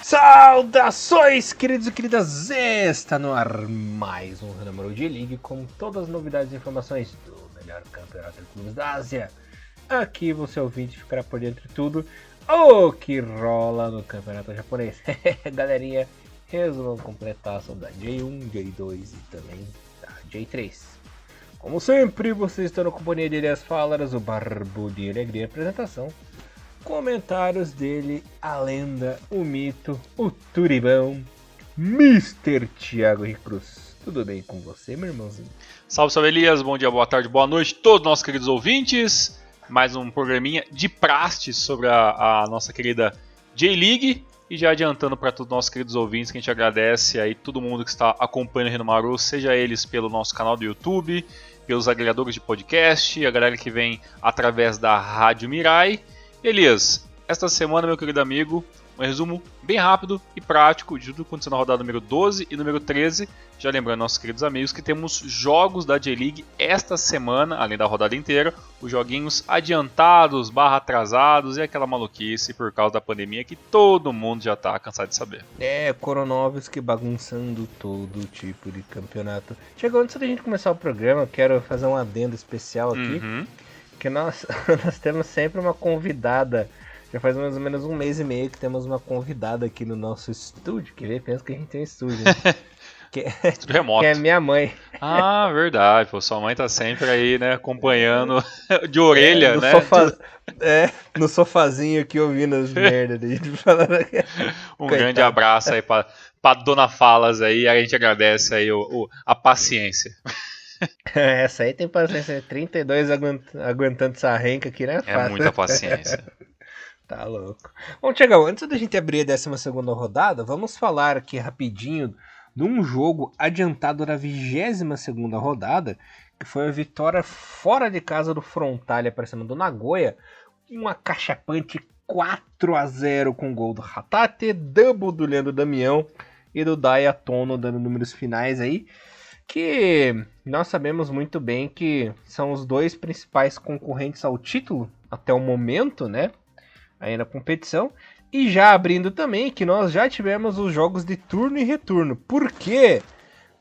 Saudações, queridos e queridas! Está no ar mais um Ranamoro J-League com todas as novidades e informações do melhor campeonato de clubes da Ásia. Aqui você ouvinte ficará por dentro de tudo o que rola no campeonato japonês. Galerinha, resumo completaço da J1, J2 e também da J3. Como sempre, vocês estão na companhia de Elias Falaras, o Barbudinho Alegria Apresentação. Comentários dele, a lenda, o mito, o turibão, Mr. Thiago Henrique Cruz. Tudo bem com você, meu irmãozinho? Salve, salve Elias, bom dia, boa tarde, boa noite a todos nossos queridos ouvintes. Mais um programinha de praste sobre a nossa querida J-League. E já adiantando para todos os nossos queridos ouvintes que a gente agradece aí todo mundo que está acompanhando o Renomaru, seja eles pelo nosso canal do YouTube, pelos agregadores de podcast, a galera que vem através da Rádio Mirai. Elias, esta semana, meu querido amigo, um resumo bem rápido e prático de tudo que aconteceu na rodada número 12 e número 13. Já lembrando nossos queridos amigos que temos jogos da J-League esta semana, além da rodada inteira, os joguinhos adiantados, atrasados e aquela maluquice por causa da pandemia que todo mundo já tá cansado de saber. Coronavírus bagunçando todo tipo de campeonato. Chegou antes da gente começar o programa, quero fazer um adendo especial aqui. Que nós temos sempre uma convidada. Já faz mais ou menos um mês e meio que temos uma convidada aqui no nosso estúdio. Que vê, pensa que a gente tem um estúdio, né? Estúdio remoto. Que é minha mãe. Ah, verdade. Pô, sua mãe tá sempre aí, né? Acompanhando de orelha, no né? No sofazinho aqui ouvindo as merdas da gente falando. Um grande abraço aí pra Dona Falas aí. A gente agradece aí a paciência. Essa aí tem paciência, 32 aguentando essa renca aqui, né? É muita paciência. Tá louco. Bom, Thiago, antes da gente abrir a 12ª rodada, vamos falar aqui rapidinho de um jogo adiantado da 22ª rodada, que foi a vitória fora de casa do Frontale para cima do Nagoya, uma cachapante 4-0 com gol do Hatate, double do Leandro Damião e do Daya Tono dando números finais aí, que nós sabemos muito bem que são os dois principais concorrentes ao título até o momento, né, aí na competição, e já abrindo também que nós já tivemos os jogos de turno e retorno, porque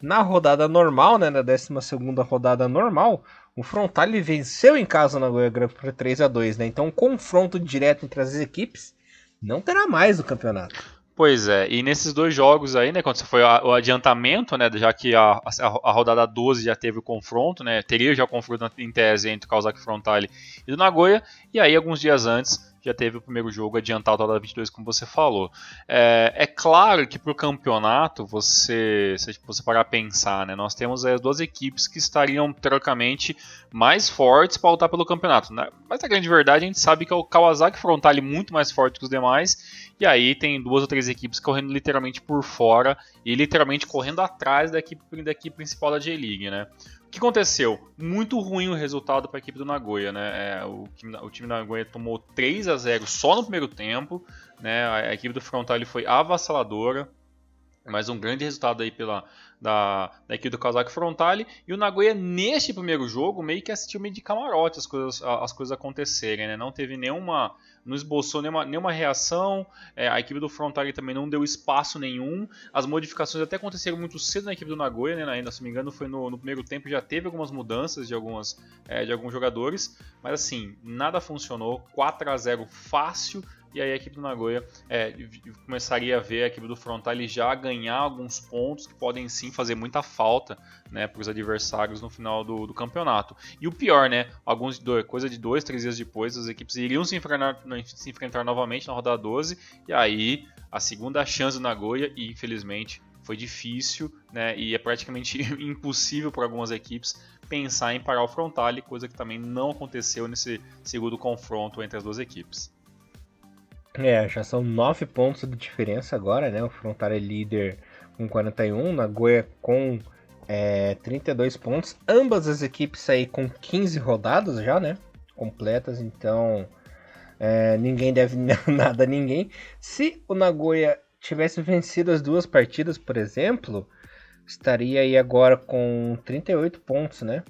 na rodada normal, né, na 12ª rodada normal, o Frontale venceu em casa na Nagoya Grampus por 3-2, né, então um confronto direto entre as equipes não terá mais no campeonato. Pois é, e nesses dois jogos aí, né, quando foi o adiantamento, né, já que a rodada 12 já teve o confronto, né, teria já o confronto em tese entre o Kawasaki Frontale e do Nagoya, e aí alguns dias antes já teve o primeiro jogo adiantado da rodada 22, como você falou. É claro que para o campeonato, se você parar a pensar, né, nós temos as duas equipes que estariam, teoricamente, mais fortes para lutar pelo campeonato. Né? Mas na grande verdade, a gente sabe que é o Kawasaki Frontale muito mais forte que os demais, e aí tem duas ou três equipes correndo literalmente por fora e literalmente correndo atrás da equipe principal da J-League, né? O que aconteceu? Muito ruim o resultado para a equipe do Nagoya, né? O time do Nagoya tomou 3-0 só no primeiro tempo, né? A equipe do Frontale foi avassaladora, mas um grande resultado aí da equipe do Kawasaki Frontale, e o Nagoya neste primeiro jogo meio que assistiu meio de camarote as coisas acontecerem, né? Não esboçou nenhuma reação, a equipe do Frontale também não deu espaço nenhum, as modificações até aconteceram muito cedo na equipe do Nagoya, né? Ainda, se não me engano, foi no primeiro tempo, já teve algumas mudanças de alguns jogadores, mas assim, nada funcionou, 4-0 fácil. E aí a equipe do Nagoya começaria a ver a equipe do Frontale já ganhar alguns pontos que podem sim fazer muita falta, né, para os adversários no final do campeonato. E o pior, né, coisa de 2-3 dias depois, as equipes iriam se enfrentar novamente na rodada 12, e aí a segunda chance do Nagoya, e infelizmente foi difícil, né, e é praticamente impossível para algumas equipes pensar em parar o Frontale, coisa que também não aconteceu nesse segundo confronto entre as duas equipes. Já são 9 pontos de diferença agora, né? O Frontale é líder com 41, Nagoya com 32 pontos. Ambas as equipes aí com 15 rodadas já, né? Completas, então ninguém deve nada a ninguém. Se o Nagoya tivesse vencido as duas partidas, por exemplo, estaria aí agora com 38 pontos, né?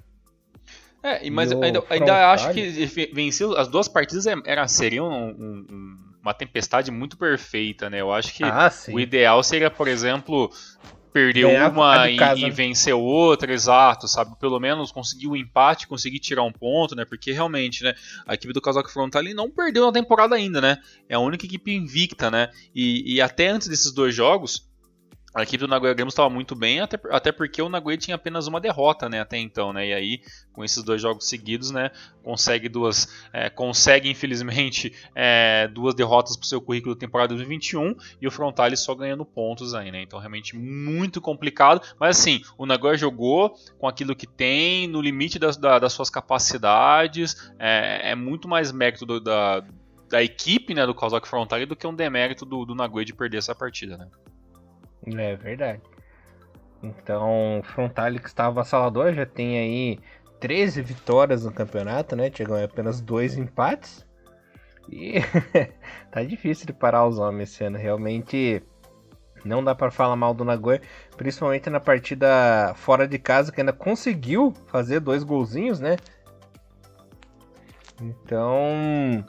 Mas ainda acho que vencer as duas partidas seria uma tempestade muito perfeita, né? Eu acho que o sim. ideal seria, por exemplo, perder Ganhar a uma de casa, e né? vencer outra, exato, sabe? Pelo menos conseguir o empate, conseguir tirar um ponto, né? Porque realmente, né? A equipe do Casaco Frontale não perdeu na temporada ainda, né? É a única equipe invicta, né? E até antes desses dois jogos, a equipe do Nagoya Grampus estava muito bem, até porque o Nagoya tinha apenas uma derrota, né, até então, né, e aí com esses dois jogos seguidos, né, consegue infelizmente duas derrotas para o seu currículo da temporada 2021 e o Frontale só ganhando pontos aí, né, então realmente muito complicado, mas assim, o Nagoya jogou com aquilo que tem, no limite das suas capacidades, é muito mais mérito da equipe, né, do Kawasaki Frontale do que um demérito do Nagoya de perder essa partida, né. É verdade. Então, o Frontale que estava avassalador já tem aí 13 vitórias no campeonato, né? Chegou apenas 2 empates. E tá difícil de parar os homens esse ano. Realmente não dá para falar mal do Nagoya, principalmente na partida fora de casa, que ainda conseguiu fazer 2 golzinhos, né? Então,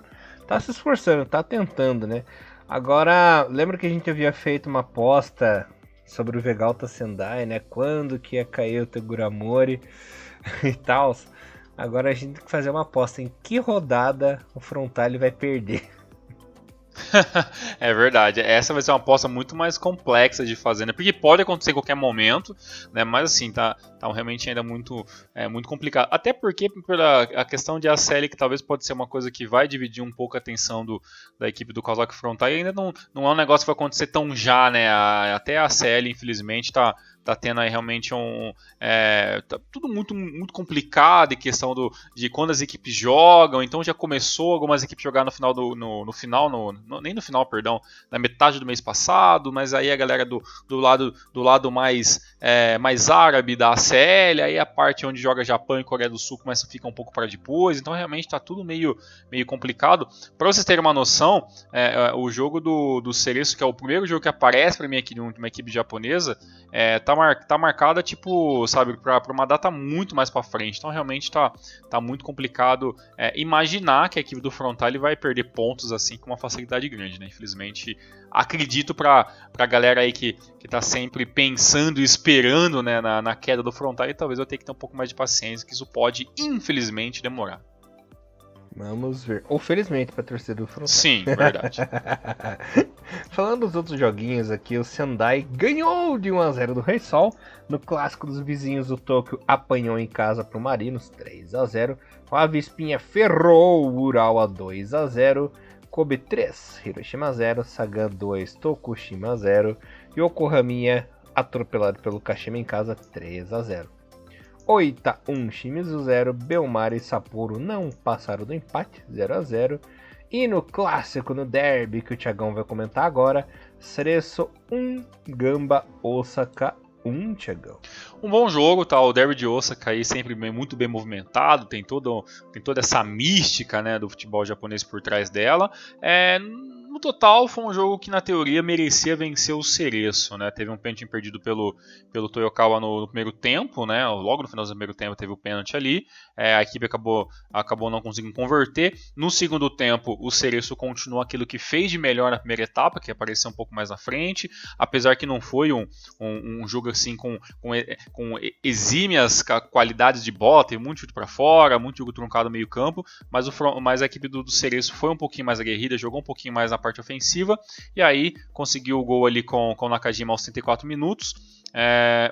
tá se esforçando, tá tentando, né? Agora, lembra que a gente havia feito uma aposta sobre o Vegalta Sendai, né? Quando que ia cair o Teguramori e tal. Agora a gente tem que fazer uma aposta em que rodada o Frontale vai perder. É verdade, essa vai ser uma aposta muito mais complexa de fazer, né? Porque pode acontecer em qualquer momento, né? Mas assim, tá realmente ainda muito complicado. Até porque pela a questão de ACL, que talvez pode ser uma coisa que vai dividir um pouco a atenção da equipe do Kawasaki Frontale, ainda não é um negócio que vai acontecer tão já, né? Até a ACL, infelizmente, tá tendo aí realmente tá tudo muito complicado em questão de quando as equipes jogam. Então já começou algumas equipes jogar no final nem no final, perdão, na metade do mês passado, mas aí a galera do lado mais árabe da ACL, aí a parte onde joga Japão e Coreia do Sul começa a ficar um pouco para depois. Então realmente está tudo meio complicado. Para vocês terem uma noção, o jogo do Cereço, que é o primeiro jogo que aparece para mim aqui de uma equipe japonesa, tá marcada, tipo, sabe, pra uma data muito mais pra frente. Então realmente tá muito complicado imaginar que a equipe do Frontale vai perder pontos assim com uma facilidade grande, né? Infelizmente, acredito pra galera aí que tá sempre pensando e esperando, né, na queda do Frontale, talvez eu tenha que ter um pouco mais de paciência, que isso pode, infelizmente, demorar. Vamos ver. Ou felizmente pra torcida do Frontale. Sim, verdade. Falando dos outros joguinhos aqui, o Sendai ganhou de 1-0 do Rei Sol. No clássico dos vizinhos, o Tóquio apanhou em casa pro Marinos 3-0. O Avispinha ferrou o Urawa 2-0. Kobe 3, Hiroshima 0, Sagan 2, Tokushima 0. E Yokohama atropelado pelo Kashima em casa 3-0. Oita 1, Shimizu 0, Belmar e Sapporo não passaram do empate, 0-0. E no clássico, no derby, que o Thiagão vai comentar agora, Cereço 1, Gamba Osaka 1, Thiagão. Um bom jogo, tá? O derby de Osaka aí sempre muito bem movimentado, tem toda essa mística, né, do futebol japonês por trás dela. No total, foi um jogo que, na teoria, merecia vencer o Cereço, né? Teve um pênalti perdido pelo Toyokawa no primeiro tempo, né? Logo no final do primeiro tempo teve o pênalti ali. A equipe acabou não conseguindo converter. No segundo tempo, o Cereço continuou aquilo que fez de melhor na primeira etapa, que apareceu um pouco mais na frente. Apesar que não foi um jogo assim com exímias qualidades de bola, teve muito chute para fora, muito jogo truncado no meio campo, mas a equipe do Cereço foi um pouquinho mais aguerrida, jogou um pouquinho mais na parte ofensiva, e aí conseguiu o gol ali com o Nakajima aos 34 minutos.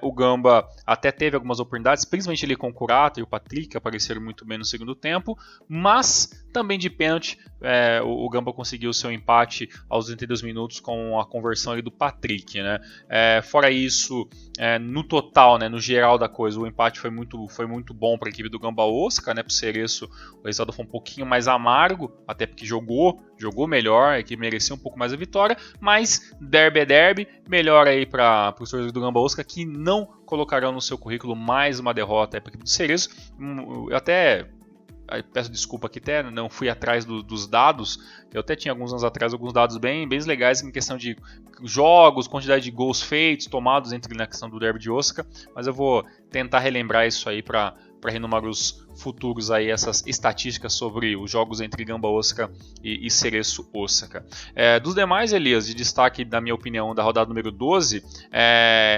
O Gamba até teve algumas oportunidades, principalmente ali com o Kurata e o Patrick, que apareceram muito bem no segundo tempo, mas também de pênalti, o Gamba conseguiu o seu empate aos 32 minutos com a conversão ali do Patrick, né? Fora isso, no total, né, no geral da coisa, o empate foi muito bom para a equipe do Gamba Osaka, né? Para o Cereço, o resultado foi um pouquinho mais amargo, até porque jogou melhor, a equipe mereceu um pouco mais a vitória, mas derby é derby, melhor aí para os torcedores do Gamba Osaka, que não colocarão no seu currículo mais uma derrota para a equipe do Cereço. Eu até peço desculpa aqui, até não fui atrás dos dados. Eu até tinha alguns anos atrás alguns dados bem legais em questão de jogos, quantidade de gols feitos, tomados na questão do derby de Osaka, mas eu vou tentar relembrar isso aí para números futuros aí essas estatísticas sobre os jogos entre Gamba Osaka e Cereço Osaka. Dos demais, Elias, de destaque, na minha opinião, da rodada número 12,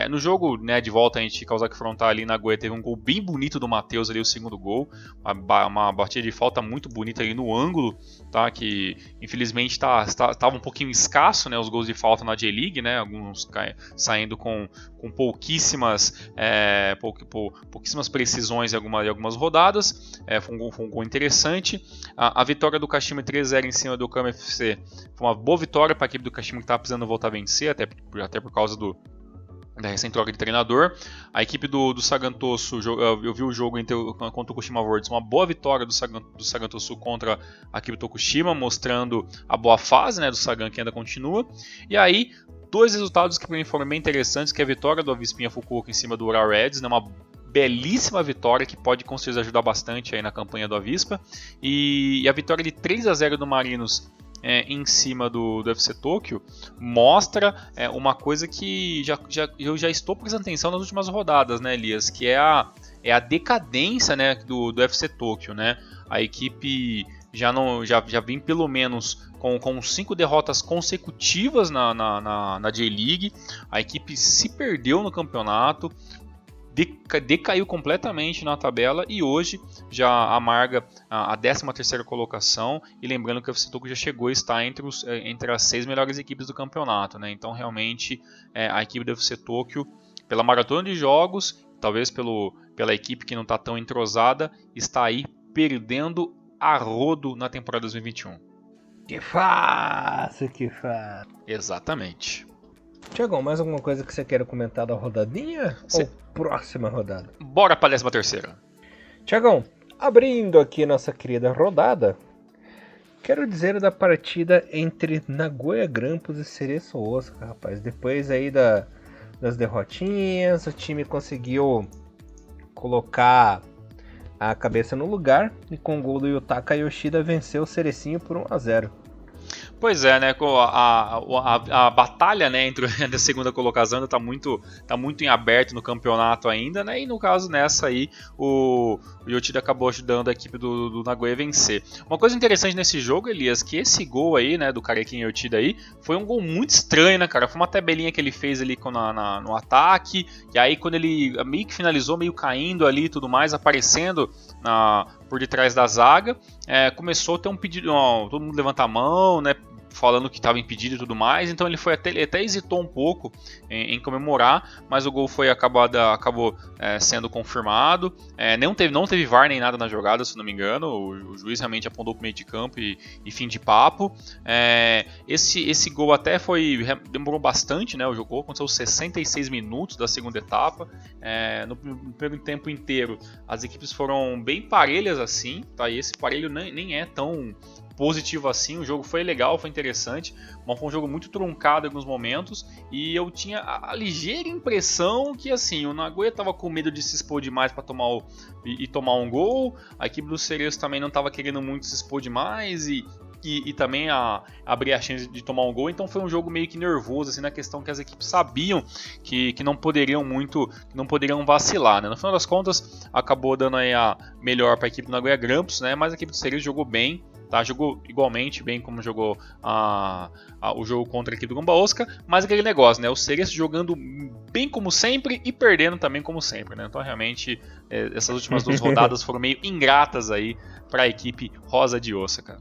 no jogo, né, de volta a gente Kawasaki Frontale ali na Nagoya, teve um gol bem bonito do Matheus ali, o segundo gol, uma batida de falta muito bonita ali no ângulo, tá, que infelizmente estava um pouquinho escasso, né, os gols de falta na J-League, né, alguns saindo com pouquíssimas precisões em algumas rodadas. Foi um gol interessante. A vitória do Kashima 3-0 em cima do Kama FC foi uma boa vitória para a equipe do Kashima, que estava precisando voltar a vencer, até por causa da recente troca de treinador. A equipe do Sagantoso, eu vi o jogo contra o Kushima Worlds, uma boa vitória do Sagantoso contra a equipe do Tokushima, mostrando a boa fase, né, do Sagan, que ainda continua. E aí, dois resultados que para mim foram bem interessantes, que é a vitória do Avispinha Fukuoka em cima do Ural Reds, né, uma belíssima vitória que pode com certeza ajudar bastante aí na campanha do Avispa, e a vitória de 3-0 do Marinos em cima do FC Tóquio mostra uma coisa que eu já estou prestando atenção nas últimas rodadas, né, Elias, que é a decadência, né, do FC Tóquio, né? A equipe já vem pelo menos com 5 derrotas consecutivas na J-League. A equipe se perdeu no campeonato, decaiu completamente na tabela e hoje já amarga a 13ª colocação, e lembrando que o FC Tóquio já chegou a estar entre as 6 melhores equipes do campeonato, né? Então realmente a equipe do FC Tóquio, pela maratona de jogos, talvez pela equipe que não está tão entrosada, está aí perdendo a rodo na temporada 2021. Que fácil! Exatamente. Tiagão, mais alguma coisa que você queira comentar da rodadinha? Ou próxima rodada? Bora para a 13ª. Tiagão, abrindo aqui nossa querida rodada, quero dizer da partida entre Nagoya Grampus e Cereço Osaka, rapaz. Depois aí das derrotinhas, o time conseguiu colocar a cabeça no lugar e com o gol do Yutaka Yoshida venceu o Cerecinho por 1-0. Pois é, né? A batalha, né, entre a segunda colocação ainda tá muito em aberto no campeonato ainda, né? E no caso nessa aí, o Yoshida acabou ajudando a equipe do Nagoya a vencer. Uma coisa interessante nesse jogo, Elias, que esse gol aí, né, do Karekin Yoshida aí, foi um gol muito estranho, né, cara? Foi uma tabelinha que ele fez ali no ataque, e aí quando ele meio que finalizou, meio caindo ali e tudo mais, aparecendo por detrás da zaga, começou a ter um pedido, todo mundo levanta a mão, né, falando que estava impedido e tudo mais, então ele até hesitou um pouco em comemorar, mas o gol acabou sendo confirmado. Não teve VAR nem nada na jogada, se não me engano, o juiz realmente apontou para o meio de campo e fim de papo. Esse gol até demorou bastante, né? O jogo aconteceu 66 minutos da segunda etapa. No primeiro tempo inteiro as equipes foram bem parelhas assim, tá? E esse parelho nem é tão positivo assim. O jogo foi legal, foi interessante, mas foi um jogo muito truncado em alguns momentos, e eu tinha a ligeira impressão que assim, o Nagoya estava com medo de se expor demais para tomar um gol, a equipe do Cereço também não estava querendo muito se expor demais e também abrir a chance de tomar um gol, então foi um jogo meio que nervoso assim, na questão que as equipes sabiam que não poderiam vacilar, né? No final das contas acabou dando aí a melhor para a equipe do Nagoya Grampus, né? Mas a equipe do Cereço jogou bem, tá? Jogou igualmente bem como jogou o jogo contra a equipe do Gamba Osaka, mas aquele negócio, né? O Cereço jogando bem como sempre e perdendo também como sempre, né? Então realmente essas últimas 2 rodadas foram meio ingratas aí para a equipe rosa de Osaka.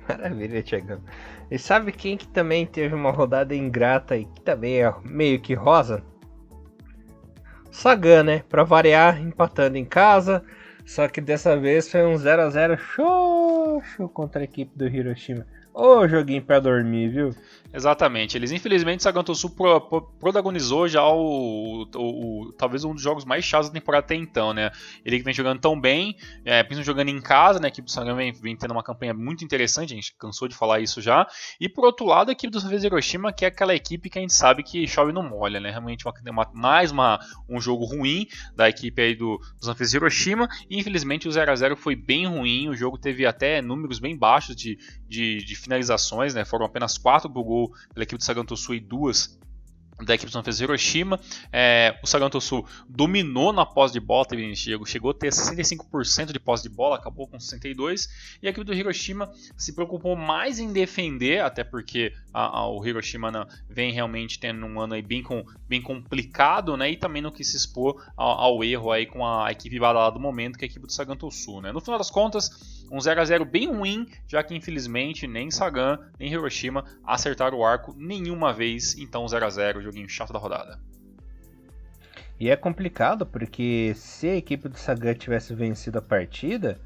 Maravilha, Thiagão. E sabe quem que também teve uma rodada ingrata e que também é meio que rosa? Sagan, né? Pra variar, empatando em casa. Só que dessa vez foi um 0-0 xoxo contra a equipe do Hiroshima. Ô, joguinho pra dormir, viu? Exatamente. Eles, infelizmente, o Sagantosu protagonizou já talvez um dos jogos mais chatos da temporada até então, né? Ele que vem jogando tão bem, principalmente jogando em casa, né? A equipe do Sagan vem tendo uma campanha muito interessante, a gente cansou de falar isso já. E por outro lado, a equipe do Sanfrecce Hiroshima, que é aquela equipe que a gente sabe que chove e não molha, né? Realmente um jogo ruim da equipe aí do Sanfrecce Hiroshima. E infelizmente o 0-0 foi bem ruim, o jogo teve até números bem baixos de finalizações, né? Foram apenas 4 pro gol pela equipe do Sagantosu e 2 da equipe do Sanfrecce Hiroshima. O Sagan Tosu dominou na posse de bola, chegou a ter 65% de posse de bola, acabou com 62%, e a equipe do Hiroshima se preocupou mais em defender, até porque o Hiroshima vem realmente tendo um ano aí bem complicado, né, e também não quis se expor ao erro aí com a equipe badalada do momento, que é a equipe do Sagan Tosu, né. No final das contas, um 0-0 bem ruim, já que infelizmente nem Sagan nem Hiroshima acertaram o arco nenhuma vez, então 0-0, joguinho chato da rodada. E é complicado porque se a equipe do Sagan tivesse vencido a partida,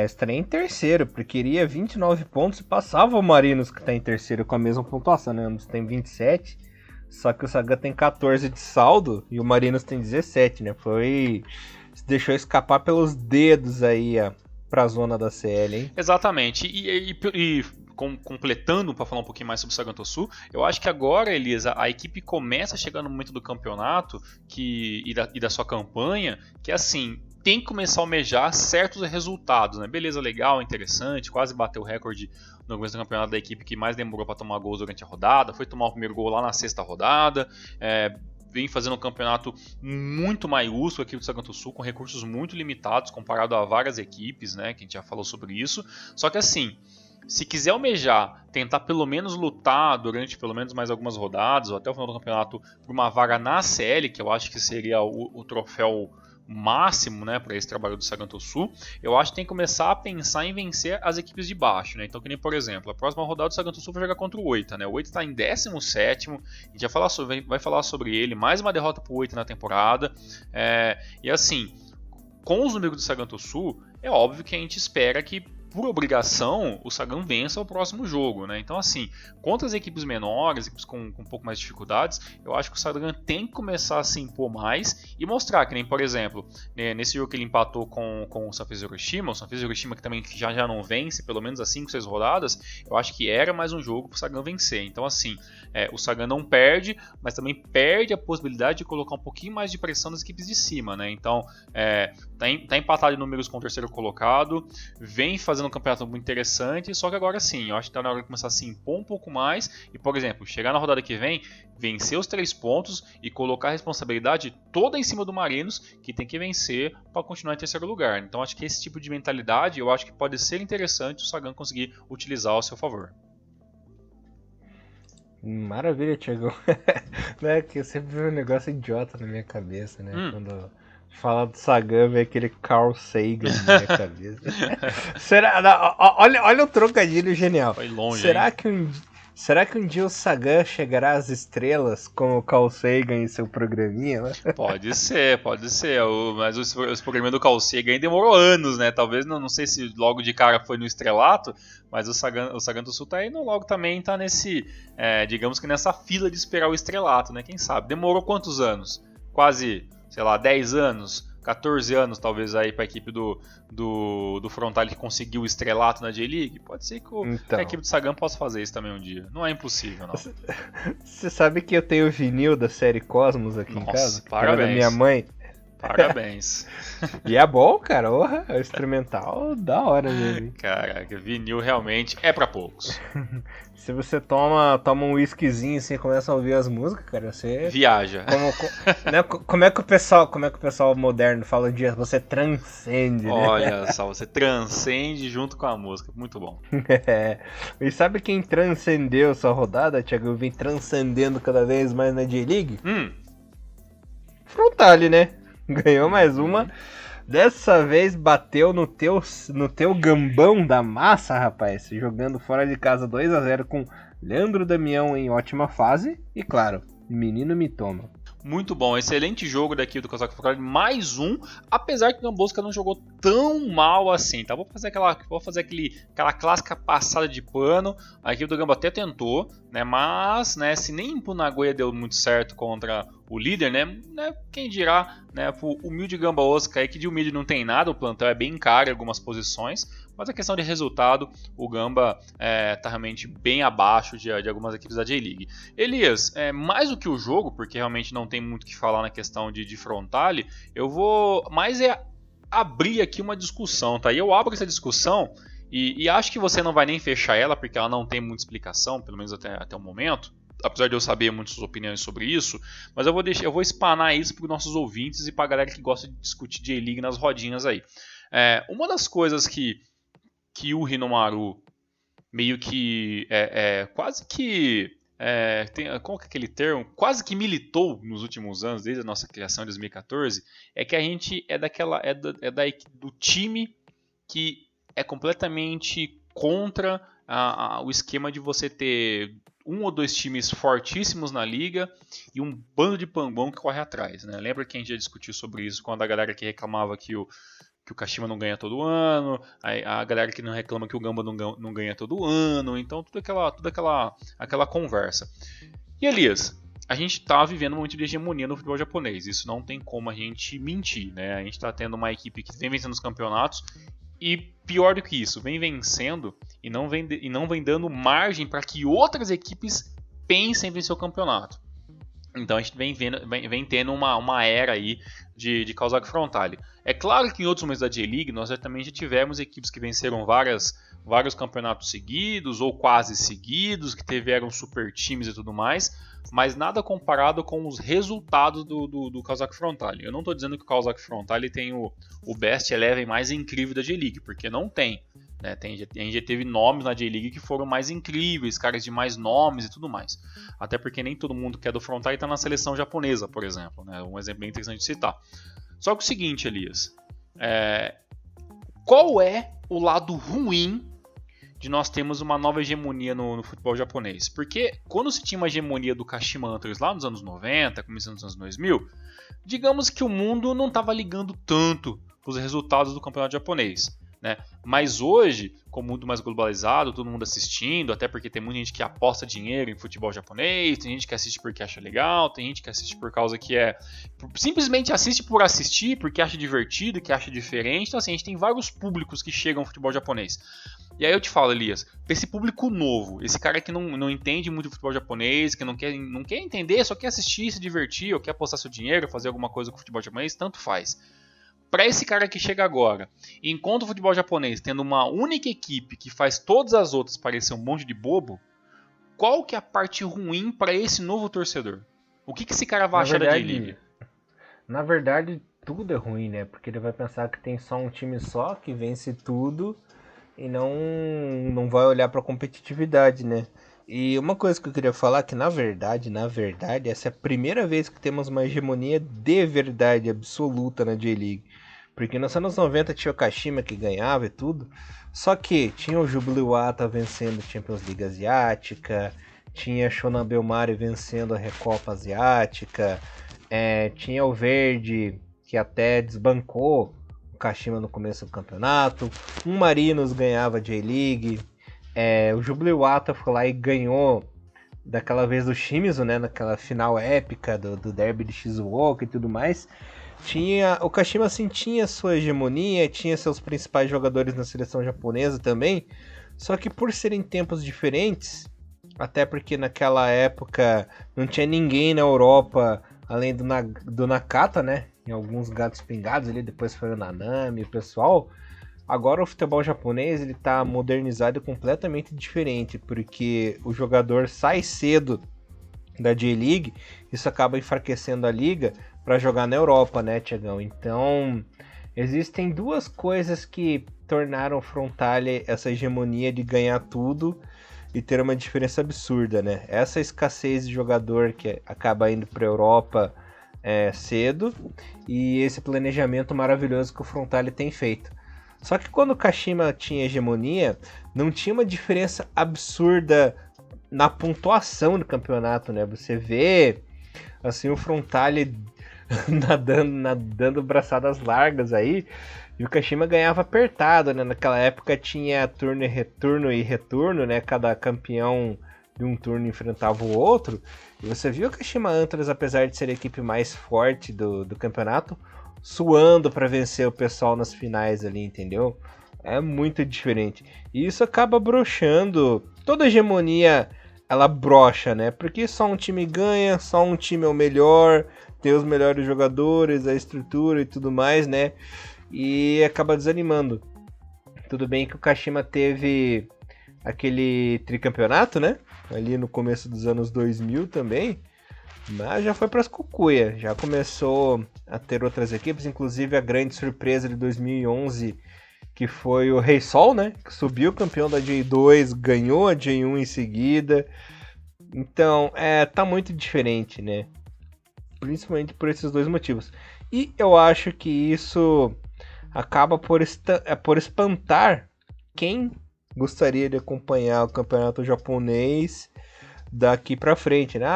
estaria em terceiro, porque iria 29 pontos e passava o Marinos, que está em terceiro com a mesma pontuação, né? Ambos tem 27, só que o Sagan tem 14 de saldo e o Marinos tem 17, né? Deixou escapar pelos dedos aí pra zona da CL, hein? Exatamente, e completando para falar um pouquinho mais sobre o Sagan Tosu, eu acho que agora, Elisa, a equipe começa a chegar no momento do campeonato e da sua campanha, que é assim, tem que começar a almejar certos resultados, né? Beleza, legal, interessante, quase bateu o recorde no começo do campeonato da equipe que mais demorou para tomar gols durante a rodada, foi tomar o primeiro gol lá na sexta rodada, vem fazendo um campeonato muito maiúsculo aqui do Sagan Tosu, com recursos muito limitados comparado a várias equipes, né, que a gente já falou sobre isso. Só que assim, se quiser almejar, tentar pelo menos lutar durante pelo menos mais algumas rodadas, ou até o final do campeonato, por uma vaga na CL, que eu acho que seria o troféu máximo, né, para esse trabalho do Sagan Tosu, eu acho que tem que começar a pensar em vencer as equipes de baixo, né? Então, que nem, por exemplo, a próxima rodada do Sagan Tosu vai jogar contra o Oita, né? O Oita está em 17º, a gente vai falar sobre ele, mais uma derrota para o Oita na temporada, e assim, com os números do Sagan Tosu, é óbvio que a gente espera que, por obrigação, o Sagan vença o próximo jogo, né? Então, assim, contra as equipes menores, equipes com um pouco mais de dificuldades, eu acho que o Sagan tem que começar a se impor mais e mostrar que, nem, por exemplo, nesse jogo que ele empatou com o Sanfrecce Hiroshima, o Sanfrecce Hiroshima que também já não vence, pelo menos as 5, 6 rodadas, eu acho que era mais um jogo para o Sagan vencer. Então, assim, o Sagan não perde, mas também perde a possibilidade de colocar um pouquinho mais de pressão nas equipes de cima, né? Então, tá empatado em números com o terceiro colocado, vem fazendo um campeonato muito interessante, só que agora sim, eu acho que tá na hora de começar a se impor um pouco mais e, por exemplo, chegar na rodada que vem, vencer os 3 pontos e colocar a responsabilidade toda em cima do Marinos, que tem que vencer para continuar em terceiro lugar. Então acho que esse tipo de mentalidade, eu acho que pode ser interessante o Sagan conseguir utilizar ao seu favor. Maravilha, Thiago. Né, que eu sempre vi um negócio idiota na minha cabeça, né? Quando fala do Sagan, vem aquele Carl Sagan na minha cabeça. Olha o trocadilho genial. Foi longe, será que um dia o Sagan chegará às estrelas com o Carl Sagan e seu programinha? Né? Pode ser. Mas esse programinha do Carl Sagan demorou anos, né? Talvez, não sei se logo de cara foi no estrelato, mas o Sagan do Sul tá aí, logo também tá nesse, digamos que nessa fila de esperar o estrelato, né? Quem sabe? Demorou quantos anos? Quase, sei lá, 10 anos, 14 anos talvez aí para a equipe do Frontale que conseguiu o estrelato na J-League. Pode ser que a equipe do Sagan possa fazer isso também um dia. Não é impossível, não. Você sabe que eu tenho o vinil da série Cosmos aqui em casa? Parabéns. Da minha mãe. Parabéns. E é bom, cara. É instrumental da hora mesmo. Caraca, vinil realmente é pra poucos. Se você toma um whiskyzinho assim e começa a ouvir as músicas, cara, você viaja. Como é que o pessoal moderno fala um dia? Você transcende, né? Olha só, você transcende junto com a música. Muito bom. E sabe quem transcendeu essa rodada, Thiago? Eu vim transcendendo cada vez mais na J-League? Frontale, né? Ganhou mais uma. Dessa vez bateu no teu gambão da massa, rapaz. Jogando fora de casa 2-0 com Leandro Damião em ótima fase. E claro, menino me toma. Muito bom, excelente jogo daqui do Casaco Frontale, mais um, apesar que o Gambosca não jogou tão mal assim, tá? Vou fazer aquela clássica passada de pano, a equipe do Gamba até tentou, né? Mas, né, se nem pro Nagoya deu muito certo contra o líder, né? Quem dirá, né? Pro humilde Gamba Osaka aí, que de humilde não tem nada, o plantel é bem caro em algumas posições, mas a questão de resultado, o Gamba tá realmente bem abaixo de algumas equipes da J-League. Elias, mais do que o jogo, porque realmente não tem muito o que falar na questão de Frontale, eu vou mais abrir aqui uma discussão, tá? E eu abro essa discussão e acho que você não vai nem fechar ela, porque ela não tem muita explicação, pelo menos até o momento. apesar de eu saber muitas opiniões sobre isso, mas eu vou espanar isso para os nossos ouvintes e para a galera que gosta de discutir J-League nas rodinhas aí. Uma das coisas que o Hinomaru meio que quase que qual que é aquele termo? Quase que militou nos últimos anos, desde a nossa criação em 2014, é que a gente do time que é completamente contra o esquema de você ter um ou dois times fortíssimos na liga e um bando de pambão que corre atrás, né? Lembra que a gente já discutiu sobre isso quando a galera que reclamava que o Kashima não ganha todo ano, a galera que não reclama que o Gamba não ganha todo ano, então toda aquela conversa. E Elias, a gente está vivendo muito de hegemonia no futebol japonês, isso não tem como a gente mentir, né? A gente está tendo uma equipe que vem vencendo os campeonatos e pior do que isso, vem vencendo e não vem dando margem para que outras equipes pensem em vencer o campeonato. Então a gente vem tendo uma era aí de Kawasaki Frontale. É claro que em outros momentos da J-League nós também já tivemos equipes que venceram vários campeonatos seguidos ou quase seguidos, que tiveram super times e tudo mais, mas nada comparado com os resultados do Kawasaki Frontale. Eu não estou dizendo que o Kawasaki Frontale tem o best eleven mais incrível da J-League, porque não tem. Né? A gente já teve nomes na J-League que foram mais incríveis, caras de mais nomes e tudo mais. Até porque nem todo mundo que é do Frontale está na seleção japonesa, por exemplo. Né? Um exemplo bem interessante de citar. Só que o seguinte, Elias, qual é o lado ruim de nós termos uma nova hegemonia no futebol japonês? Porque quando se tinha uma hegemonia do Kashima Antlers lá nos anos 90, começando nos anos 2000, digamos que o mundo não estava ligando tanto para os resultados do campeonato japonês. Né? Mas hoje, com o mundo mais globalizado, todo mundo assistindo, até porque tem muita gente que aposta dinheiro em futebol japonês, tem gente que assiste porque acha legal, tem gente que assiste por causa que simplesmente assiste por assistir, porque acha divertido, que acha diferente. Então assim, a gente tem vários públicos que chegam ao futebol japonês. E aí eu te falo, Elias, pra esse público novo, esse cara que não entende muito do futebol japonês, que não quer entender, só quer assistir, se divertir, ou quer apostar seu dinheiro, fazer alguma coisa com o futebol japonês, tanto faz. Para esse cara que chega agora e encontra o futebol japonês tendo uma única equipe que faz todas as outras parecer um monte de bobo, qual que é a parte ruim para esse novo torcedor? O que esse cara vai achar da J-League? Na verdade, tudo é ruim, né? Porque ele vai pensar que tem só um time só que vence tudo e não vai olhar para a competitividade, né? E uma coisa que eu queria falar é que, na verdade, essa é a primeira vez que temos uma hegemonia de verdade absoluta na J-League. Porque nos anos 90 tinha o Kashima que ganhava e tudo, só que tinha o Jubilee vencendo a Champions League Asiática, tinha Shonan Bellmare vencendo a Recopa Asiática, tinha o Verde que até desbancou o Kashima no começo do campeonato, o Marinos ganhava a J-League, o Jubilee foi lá e ganhou daquela vez do Shimizu, né, naquela final épica do derby de Shizuoka e tudo mais. O Kashima assim, tinha sua hegemonia, tinha seus principais jogadores na seleção japonesa também, só que por serem tempos diferentes, até porque naquela época não tinha ninguém na Europa além do Nakata, né, em alguns gatos pingados ali, depois foi o Nanami, o pessoal. Agora o futebol japonês ele tá modernizado e completamente diferente, porque o jogador sai cedo da J-League, isso acaba enfraquecendo a liga para jogar na Europa, né, Thiagão? Então, existem duas coisas que tornaram o Frontale essa hegemonia de ganhar tudo e ter uma diferença absurda, né? Essa escassez de jogador que acaba indo para a Europa cedo e esse planejamento maravilhoso que o Frontale tem feito. Só que quando o Kashima tinha hegemonia, não tinha uma diferença absurda na pontuação do campeonato, né? Você vê assim o Frontale nadando braçadas largas aí, e o Kashima ganhava apertado, né? Naquela época tinha turno e retorno, né? Cada campeão de um turno enfrentava o outro, e você viu o Kashima Antlers, apesar de ser a equipe mais forte do campeonato, suando para vencer o pessoal nas finais ali, entendeu? É muito diferente. E isso acaba broxando. Toda hegemonia, ela brocha, né? Porque só um time ganha, só um time é o melhor, tem os melhores jogadores, a estrutura e tudo mais, né? E acaba desanimando. Tudo bem que o Kashima teve aquele tricampeonato, né? Ali no começo dos anos 2000 também. Mas já foi para as cucuia. Já começou a ter outras equipes, inclusive a grande surpresa de 2011, que foi o Rei Sol, né? Que subiu campeão da J2, ganhou a J1 em seguida. Então, tá muito diferente, né? Principalmente por esses dois motivos. E eu acho que isso acaba por espantar quem gostaria de acompanhar o campeonato japonês daqui pra frente, né?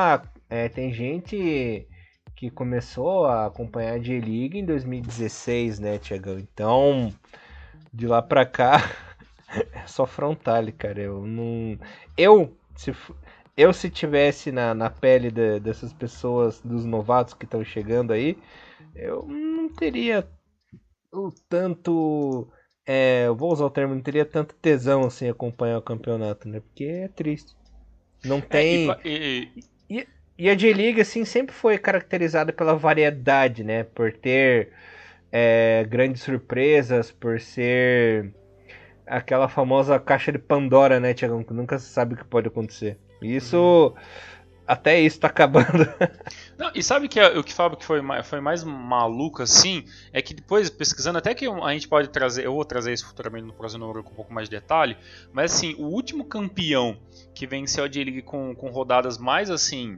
Tem gente que começou a acompanhar a J-League em 2016, né, Thiagão? Então, de lá pra cá, é só Frontale, cara. Se tivesse na pele dessas pessoas, dos novatos que estão chegando aí, eu não teria o tanto. Eu vou usar o termo, não teria tanto tesão assim acompanhar o campeonato, né? Porque é triste. Não tem. E a J-League, assim, sempre foi caracterizada pela variedade, né? Por ter grandes surpresas, por ser aquela famosa caixa de Pandora, né, Thiagão? Que nunca se sabe o que pode acontecer. Isso. Até isso tá acabando. Não, e sabe o que Fábio que foi mais maluco assim? É que depois, pesquisando, até que a gente pode trazer, eu vou trazer isso futuramente no próximo número com um pouco mais de detalhe, mas assim, o último campeão que venceu a J-League com rodadas mais assim,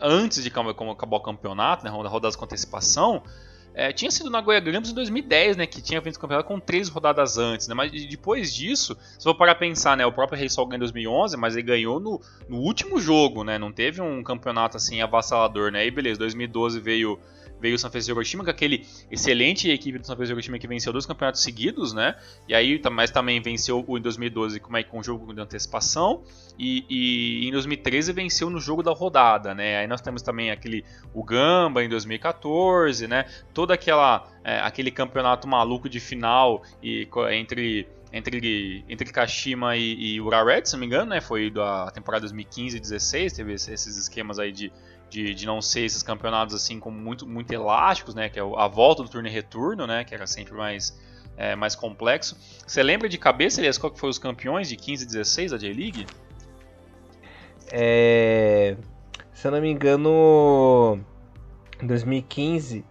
antes de acabar o campeonato, né, rodadas com antecipação, tinha sido Nagoya Grampus em 2010, né, que tinha vencido o campeonato com 3 rodadas antes, né, mas depois disso, se for parar a pensar, né, o próprio Rei Sol ganhou em 2011, mas ele ganhou no último jogo, né, não teve um campeonato assim avassalador, né, aí beleza, 2012 veio o Sanfrecce Hiroshima, com aquele excelente equipe do Sanfrecce Hiroshima que venceu 2 campeonatos seguidos, né? E aí, mas também venceu em 2012 com um jogo de antecipação e em 2013 venceu no jogo da rodada, né? Aí nós temos também o Gamba em 2014, né? Todo aquele campeonato maluco de final entre Kashima e Ura Red, se não me engano, né? Foi da temporada 2015 e 2016, teve esses esquemas aí de não ser esses campeonatos assim como muito elásticos, né, que é a volta do turno e retorno, né, que era sempre mais complexo. Você lembra de cabeça, aliás, qual que foi os campeões de 15 e 16 da J-League? Se eu não me engano, em 2015.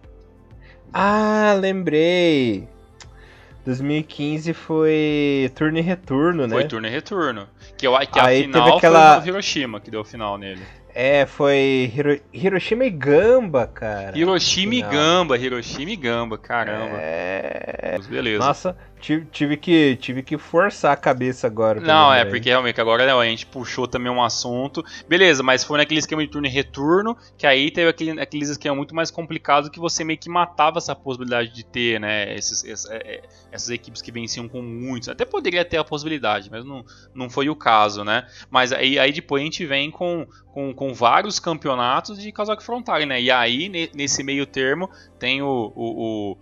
Lembrei! 2015 foi turno e retorno, né? Foi turno e retorno. Que a aí final teve aquela... foi o Hiroshima que deu a final nele. Foi Hiroshima e Gamba, cara. Hiroshima e Gamba, caramba. Beleza. Nossa, tive que forçar a cabeça agora. Não, porque realmente agora a gente puxou também um assunto. Beleza, mas foi naquele esquema de turno e retorno, que aí teve aqueles esquemas muito mais complicados que você meio que matava essa possibilidade de ter, né, essas equipes que venciam com muitos. Até poderia ter a possibilidade, mas não foi o caso, né? Mas aí depois a gente vem com vários campeonatos de Kawasaki Frontale, né? E aí, nesse meio termo, tem o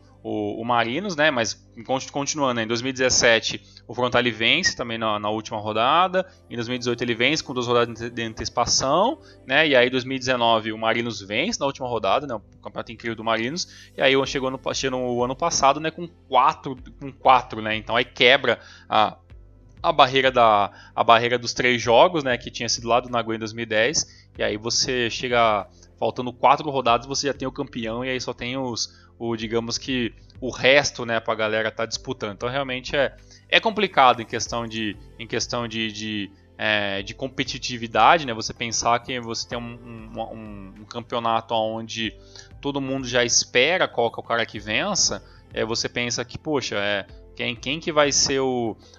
Marinos, né? Mas continuando, né? Em 2017 o Frontale vence também na última rodada. Em 2018 ele vence com 2 rodadas de antecipação, né? E aí em 2019 o Marinos vence na última rodada, né? O campeonato incrível do Marinos. E aí chegou no ano passado, né? Com 4, né? Então aí quebra a barreira dos 3 jogos, né, que tinha sido lá do Nagoya em 2010, e aí você chega faltando 4 rodadas, você já tem o campeão e aí só tem digamos que o resto, né, pra galera tá disputando. Então realmente é complicado em questão de competitividade, né, você pensar que você tem um campeonato onde todo mundo já espera qual que é o cara que vença, você pensa que, poxa, quem que vai ser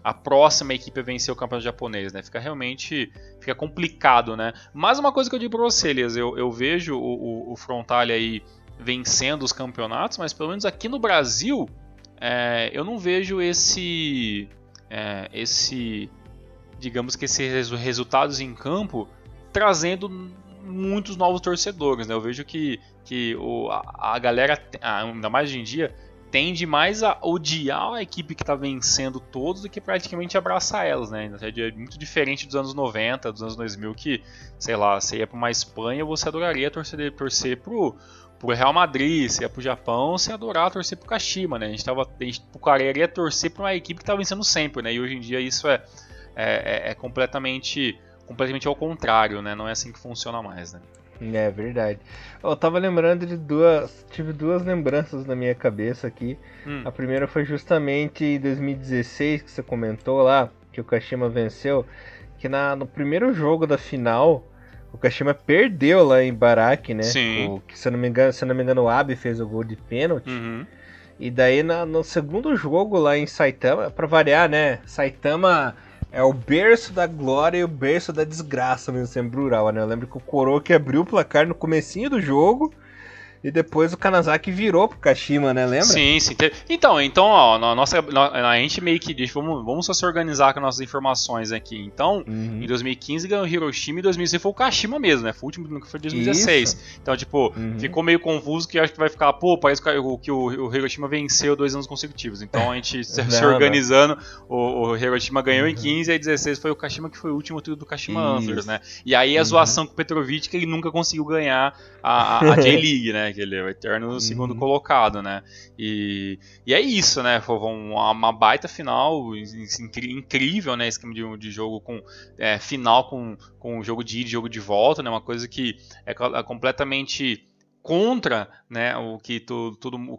a próxima equipe a vencer o campeonato japonês, né? Fica complicado, né? Mas uma coisa que eu digo pra você, Elias, eu vejo o Frontale aí vencendo os campeonatos, mas pelo menos aqui no Brasil, eu não vejo digamos que esses resultados em campo trazendo muitos novos torcedores, né? Eu vejo que a galera, ainda mais hoje em dia, tende mais a odiar a equipe que está vencendo todos do que praticamente abraçar elas, né? É muito diferente dos anos 90, dos anos 2000, que, sei lá, você ia para uma Espanha, você adoraria torcer pro Real Madrid, você ia pro Japão, você adorar torcer pro Kashima, né? A gente procuraria torcer para uma equipe que está vencendo sempre, né? E hoje em dia isso é completamente ao contrário, né? Não é assim que funciona mais, né? É verdade. Eu tava lembrando de tive duas lembranças na minha cabeça aqui. A primeira foi justamente em 2016, que você comentou lá, que o Kashima venceu, que no primeiro jogo da final, o Kashima perdeu lá em Baraki, né? Sim. Que, se eu não me engano, o Abe fez o gol de pênalti. Uhum. E daí no segundo jogo lá em Saitama, pra variar, né? Saitama é o berço da glória e o berço da desgraça mesmo, sendo rural, né? Eu lembro que o Kuroki abriu o placar no comecinho do jogo e depois o Kanazaki virou pro Kashima, né? Lembra? Sim. Então, ó, a gente meio que vamos só se organizar com nossas informações aqui. Então, em 2015 ganhou o Hiroshima e em 2016 foi o Kashima mesmo, né? Foi o último que foi em 2016. Isso. Então, tipo, ficou meio confuso que acho que vai ficar, pô, parece que o Hiroshima venceu 2 anos consecutivos. Então, a gente se organizando, o Hiroshima ganhou em 15 e em 16 foi o Kashima que foi o último título do Kashima Antlers, né? E aí a zoação com o Petrovic que ele nunca conseguiu ganhar a J-League, né? Que ele é o eterno segundo colocado, né? E é isso, né? Foi uma baita final incrível, né? Esquema de jogo com final com jogo de ida e jogo de volta, né? Uma coisa que é completamente contra, né, o que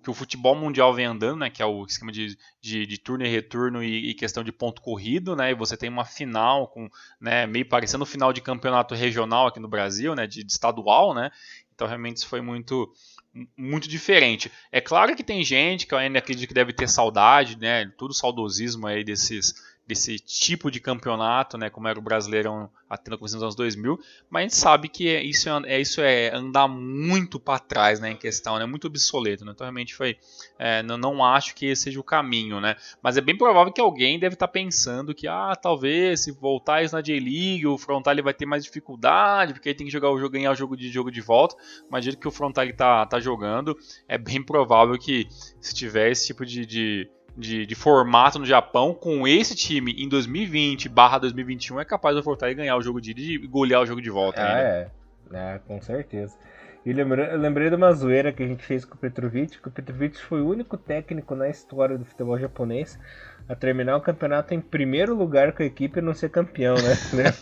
o futebol mundial vem andando, né, que é o esquema de turno e retorno e questão de ponto corrido, né, e você tem uma final com, né, meio parecendo o final de campeonato regional aqui no Brasil, né, de estadual, né, então realmente isso foi muito diferente. É claro que tem gente que eu ainda acredito que deve ter saudade, né, tudo saudosismo aí desse tipo de campeonato, né, como era o Brasileirão até no começo dos anos 2000, mas a gente sabe que isso é andar muito para trás, né, em questão, né, muito obsoleto, né, então realmente não acho que esse seja o caminho, né, mas é bem provável que alguém deve estar pensando que, talvez se voltar isso na J-League, o Frontale vai ter mais dificuldade, porque aí tem que jogar o jogo, ganhar o jogo de volta, mas do jeito que o Frontale tá jogando, é bem provável que se tiver esse tipo de formato no Japão, com esse time em 2020/2021 é capaz de voltar e ganhar o jogo de ida e golear o jogo de volta ainda. Com certeza. E eu lembrei de uma zoeira que a gente fez com o Petrovic, que o Petrovic foi o único técnico na história do futebol japonês a terminar o campeonato em primeiro lugar com a equipe e não ser campeão, né?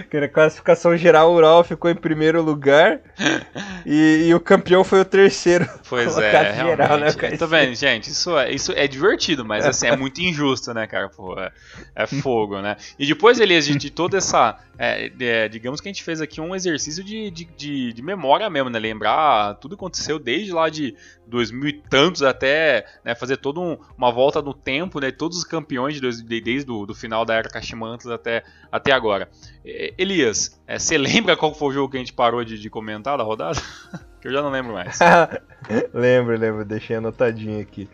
que na classificação geral o Ural ficou em primeiro lugar e o campeão foi o terceiro. Pois é, realmente. Geral, né, tá vendo, gente? Isso é divertido, mas assim, é muito injusto, né, cara? Pô, é fogo, né? E depois, Elias, de toda essa... digamos que a gente fez aqui um exercício de memória mesmo, né? Lembrar tudo que aconteceu desde lá de 2000 e tantos até, né, fazer toda uma volta no tempo, né? Todos os campeões desde do final da era Kashima Antlers até agora. Elias, você lembra qual foi o jogo que a gente parou de comentar da rodada? Que eu já não lembro mais. Lembro, deixei anotadinho aqui.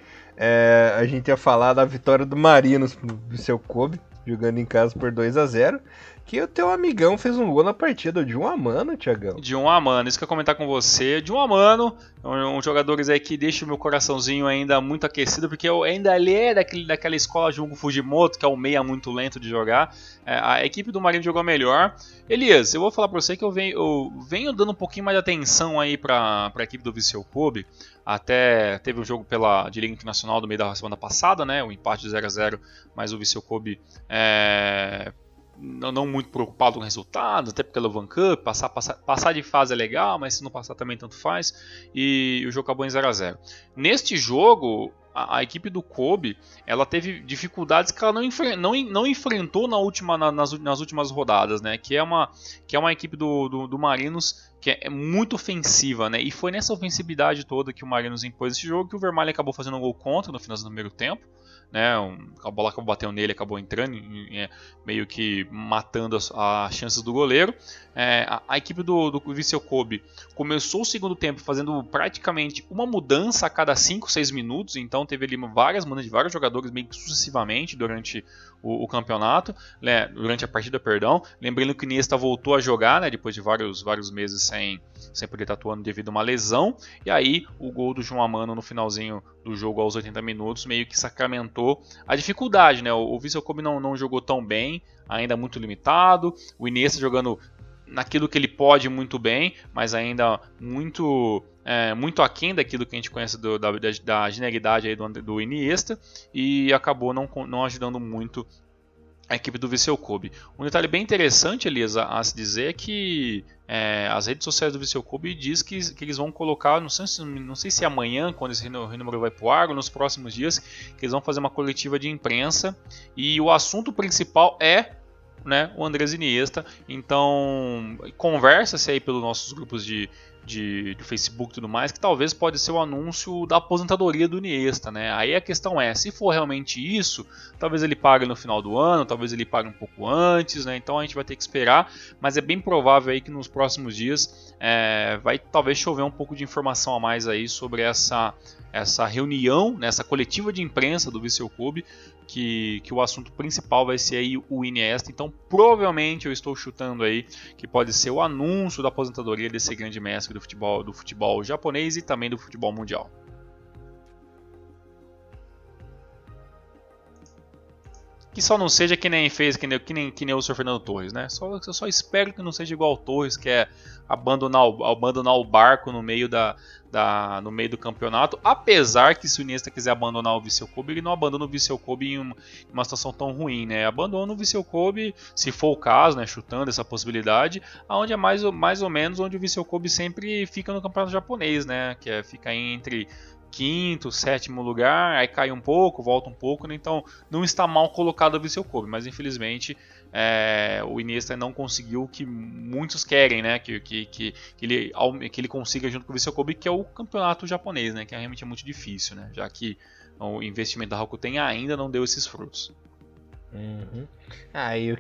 A gente ia falar da vitória do Marinos pro Viseu Kobe, jogando em casa por 2-0. Que o teu amigão fez um gol na partida de 1-1, Thiagão. De 1-1, isso que eu ia comentar com você. De 1-1, um jogadores aí que deixa o meu coraçãozinho ainda muito aquecido, porque eu ainda é daquela escola Jungo Fujimoto, que é um meia muito lento de jogar. A equipe do Marinho jogou melhor. Elias, eu vou falar pra você que eu venho dando um pouquinho mais de atenção aí pra equipe do Viseu Kobe. Até teve um jogo de Liga Internacional do meio da semana passada, né? O empate de 0-0, mas o Viseu Kobe não muito preocupado com o resultado, até porque é o Van Cup, passar de fase é legal, mas se não passar também tanto faz, e o jogo acabou em 0-0. Neste jogo, a equipe do Kobe, ela teve dificuldades que ela não enfrentou nas últimas rodadas, né? Que é uma equipe do Marinos que é muito ofensiva, né? E foi nessa ofensividade toda que o Marinos impôs esse jogo que o Vermaelen acabou fazendo um gol contra no final do primeiro tempo. Né, a bola acabou batendo nele, acabou entrando, meio que matando as chances do goleiro. A equipe do Viseu Kobe começou o segundo tempo fazendo praticamente uma mudança a cada 5-6 minutos, então teve ali várias mudanças de vários jogadores meio que sucessivamente durante o campeonato, né, durante a partida, perdão. Lembrando que o Iniesta voltou a jogar, né, depois de vários meses sem poder estar atuando devido a uma lesão, e aí o gol do João Amano no finalzinho do jogo aos 80 minutos meio que sacramentou a dificuldade, né? O Viseu Kobe não jogou tão bem, ainda muito limitado, o Iniesta jogando naquilo que ele pode muito bem, mas ainda muito aquém daquilo que a gente conhece da genialidade aí do Iniesta, e acabou não ajudando muito a equipe do Vissel Kobe. Um detalhe bem interessante, Elisa, a se dizer é que as redes sociais do Vissel Kobe diz que eles vão colocar, não sei se amanhã, quando esse número vai pro ar, ou nos próximos dias, que eles vão fazer uma coletiva de imprensa e o assunto principal é, né, o Andrés Iniesta. Então, conversa-se aí pelos nossos grupos de Facebook e tudo mais, que talvez pode ser o anúncio da aposentadoria do Iniesta, né? Aí a questão é, se for realmente isso, talvez ele pague no final do ano, talvez ele pague um pouco antes, né? Então a gente vai ter que esperar, mas é bem provável aí que nos próximos dias vai talvez chover um pouco de informação a mais aí sobre essa reunião, né, essa coletiva de imprensa do Vissel Kobe, que o assunto principal vai ser aí o Iniesta. Então provavelmente eu estou chutando aí que pode ser o anúncio da aposentadoria desse grande mestre do futebol japonês e também do futebol mundial. Que só não seja que nem fez, que nem o Sr. Fernando Torres, né? Eu só espero que não seja igual o Torres, que é abandonar o barco no meio no meio do campeonato. Apesar que se o Iniesta quiser abandonar o Vissel Kobe, ele não abandona o Vissel Kobe em uma situação tão ruim, né? Abandona o Vissel Kobe, se for o caso, né? Chutando essa possibilidade, aonde é mais ou menos onde o Vissel Kobe sempre fica no campeonato japonês, né? Que fica entre quinto, sétimo lugar, aí cai um pouco, volta um pouco, né? Então não está mal colocado o Vissel Kobe, mas infelizmente o Iniesta não conseguiu o que muitos querem, né? Que ele consiga junto com o Vissel Kobe, que é o campeonato japonês, né? Que realmente é muito difícil, né? Já que o investimento da Rakuten ainda não deu esses frutos. Uhum. E o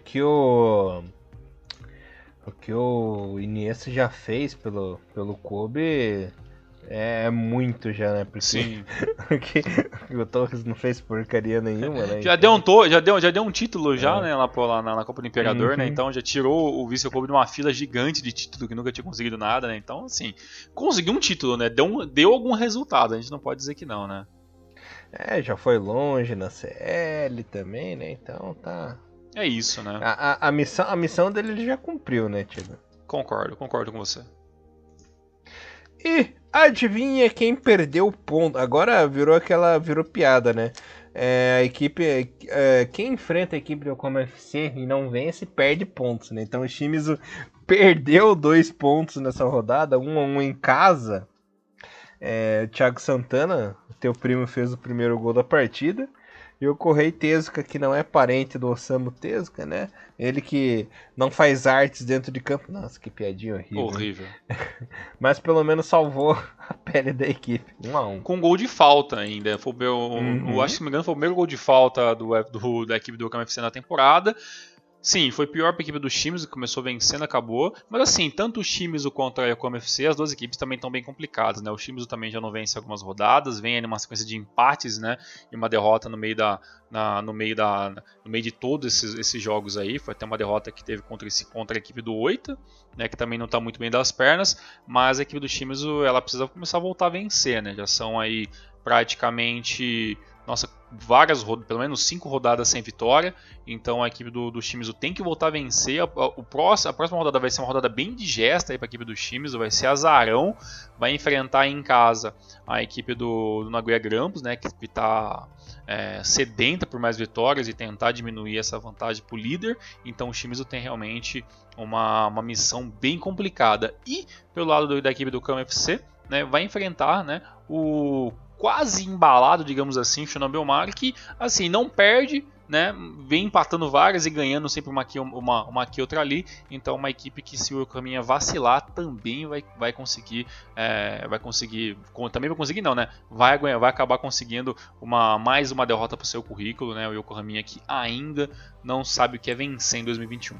que o Iniesta já fez pelo Kobe é muito já, né? Porque, sim. Porque o Torres não fez porcaria nenhuma, né? Já deu um título já, né? Lá na Copa do Imperador, né? Então já tirou o Vissel Kobe de uma fila gigante de título que nunca tinha conseguido nada, né? Então, assim, conseguiu um título, né? Deu algum resultado, a gente não pode dizer que não, né? Já foi longe na CL também, né? Então tá. É isso, né? A missão dele ele já cumpriu, né, Tino? Concordo com você. E adivinha quem perdeu o ponto? Agora virou piada, né? A equipe, quem enfrenta a equipe do Yokohama FC e não vence perde pontos, né? Então o Shimizu perdeu 2 pontos nessa rodada, 1-1 em casa. O Thiago Santana, teu primo, fez o primeiro gol da partida. E o Kohei Tezuka, que não é parente do Osamu Tezuka, né? Ele que não faz artes dentro de campo. Nossa, que piadinha horrível. Horrível. Mas pelo menos salvou a pele da equipe. 1-1. Com gol de falta ainda. Acho que, se não me engano, foi o primeiro gol de falta da equipe do Yokohama FC na temporada. Sim, foi pior para a equipe do Shimizu, que começou vencendo, acabou. Mas assim, tanto o Shimizu quanto a Yokohama FC, as duas equipes também estão bem complicadas, né? O Shimizu também já não vence algumas rodadas, vem numa sequência de empates, né? E uma derrota no meio de todos esses jogos aí. Foi até uma derrota que teve contra a equipe do Oita, né? Que também não está muito bem das pernas. Mas a equipe do Shimizu, ela precisa começar a voltar a vencer, né? Já são aí praticamente... pelo menos 5 rodadas sem vitória. Então a equipe do Shimizu tem que voltar a vencer. A próxima rodada vai ser uma rodada bem digesta para a equipe do Shimizu. Vai ser azarão. Vai enfrentar em casa a equipe do Nagoya Grampus, né, que está sedenta por mais vitórias e tentar diminuir essa vantagem para o líder. Então o Shimizu tem realmente uma missão bem complicada. E pelo lado da equipe do Yokohama FC, né, vai enfrentar, né, o quase embalado, digamos assim, o Shonan Bellmare, que assim, não perde, né, vem empatando várias e ganhando sempre uma aqui outra ali. Então uma equipe que, se o Yokohama vacilar, também vai conseguir, também vai conseguir não, né, vai acabar conseguindo mais uma derrota para o seu currículo, né, o Yokohama que ainda não sabe o que é vencer em 2021.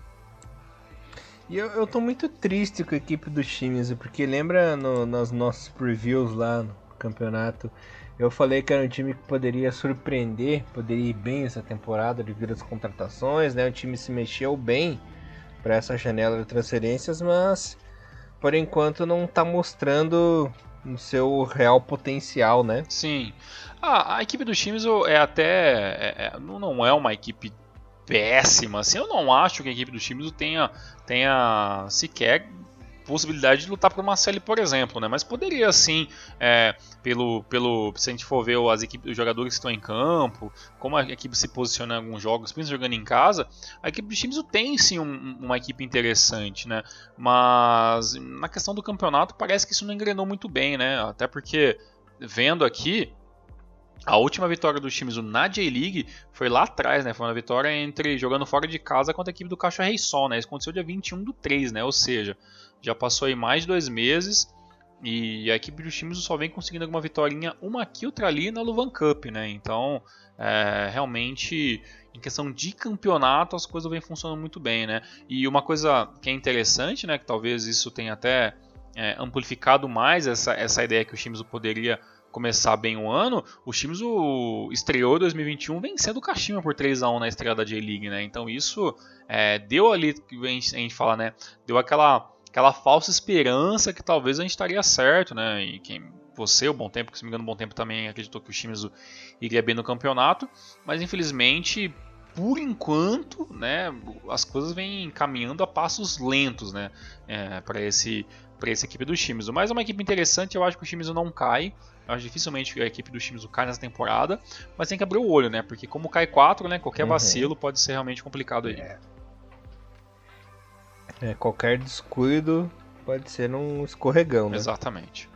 E eu tô muito triste com a equipe do Shimizu, porque lembra nos nossos previews lá no campeonato, eu falei que era um time que poderia surpreender, poderia ir bem essa temporada devido às contratações, né? O time se mexeu bem para essa janela de transferências, mas por enquanto não está mostrando o seu real potencial, né? Sim, a equipe do Shimizu não é uma equipe péssima, assim. Eu não acho que a equipe do Shimizu tenha sequer possibilidade de lutar por uma série, por exemplo, né? Mas poderia sim, se a gente for ver os jogadores que estão em campo, como a equipe se posiciona em alguns jogos, principalmente jogando em casa, a equipe do Shimizu tem sim uma equipe interessante, né? Mas na questão do campeonato parece que isso não engrenou muito bem, né? Até porque, vendo aqui, a última vitória do Shimizu na J-League foi lá atrás, né? Foi uma vitória jogando fora de casa contra a equipe do Caixa Reysol, né? Isso aconteceu dia 21/3, né? Ou seja, já passou aí mais de 2 meses e a equipe do Shimizu só vem conseguindo alguma vitória, uma aqui, outra ali na Luvan Cup, né? Então, realmente, em questão de campeonato, as coisas vêm funcionando muito bem, né? E uma coisa que é interessante, né? Que talvez isso tenha até amplificado mais essa ideia que o Shimizu poderia começar bem o ano, o Shimizu estreou em 2021 vencendo o Kashima por 3-1 na estreia da J-League, né? Então isso deu ali, a gente fala, né? Deu aquela falsa esperança que talvez a gente estaria certo, né? E o Bom Tempo, que se me engano, o Bom Tempo também acreditou que o Shimizu iria bem no campeonato, mas infelizmente, por enquanto, né, as coisas vêm caminhando a passos lentos, né? Para essa equipe do Shimizu. Mas é uma equipe interessante, eu acho que o Shimizu não cai. Eu acho dificilmente a equipe do Shimizu cai nessa temporada, mas tem que abrir o olho, né? Porque como cai 4, né, qualquer vacilo pode ser realmente complicado aí. Qualquer descuido pode ser um escorregão, né? Exatamente.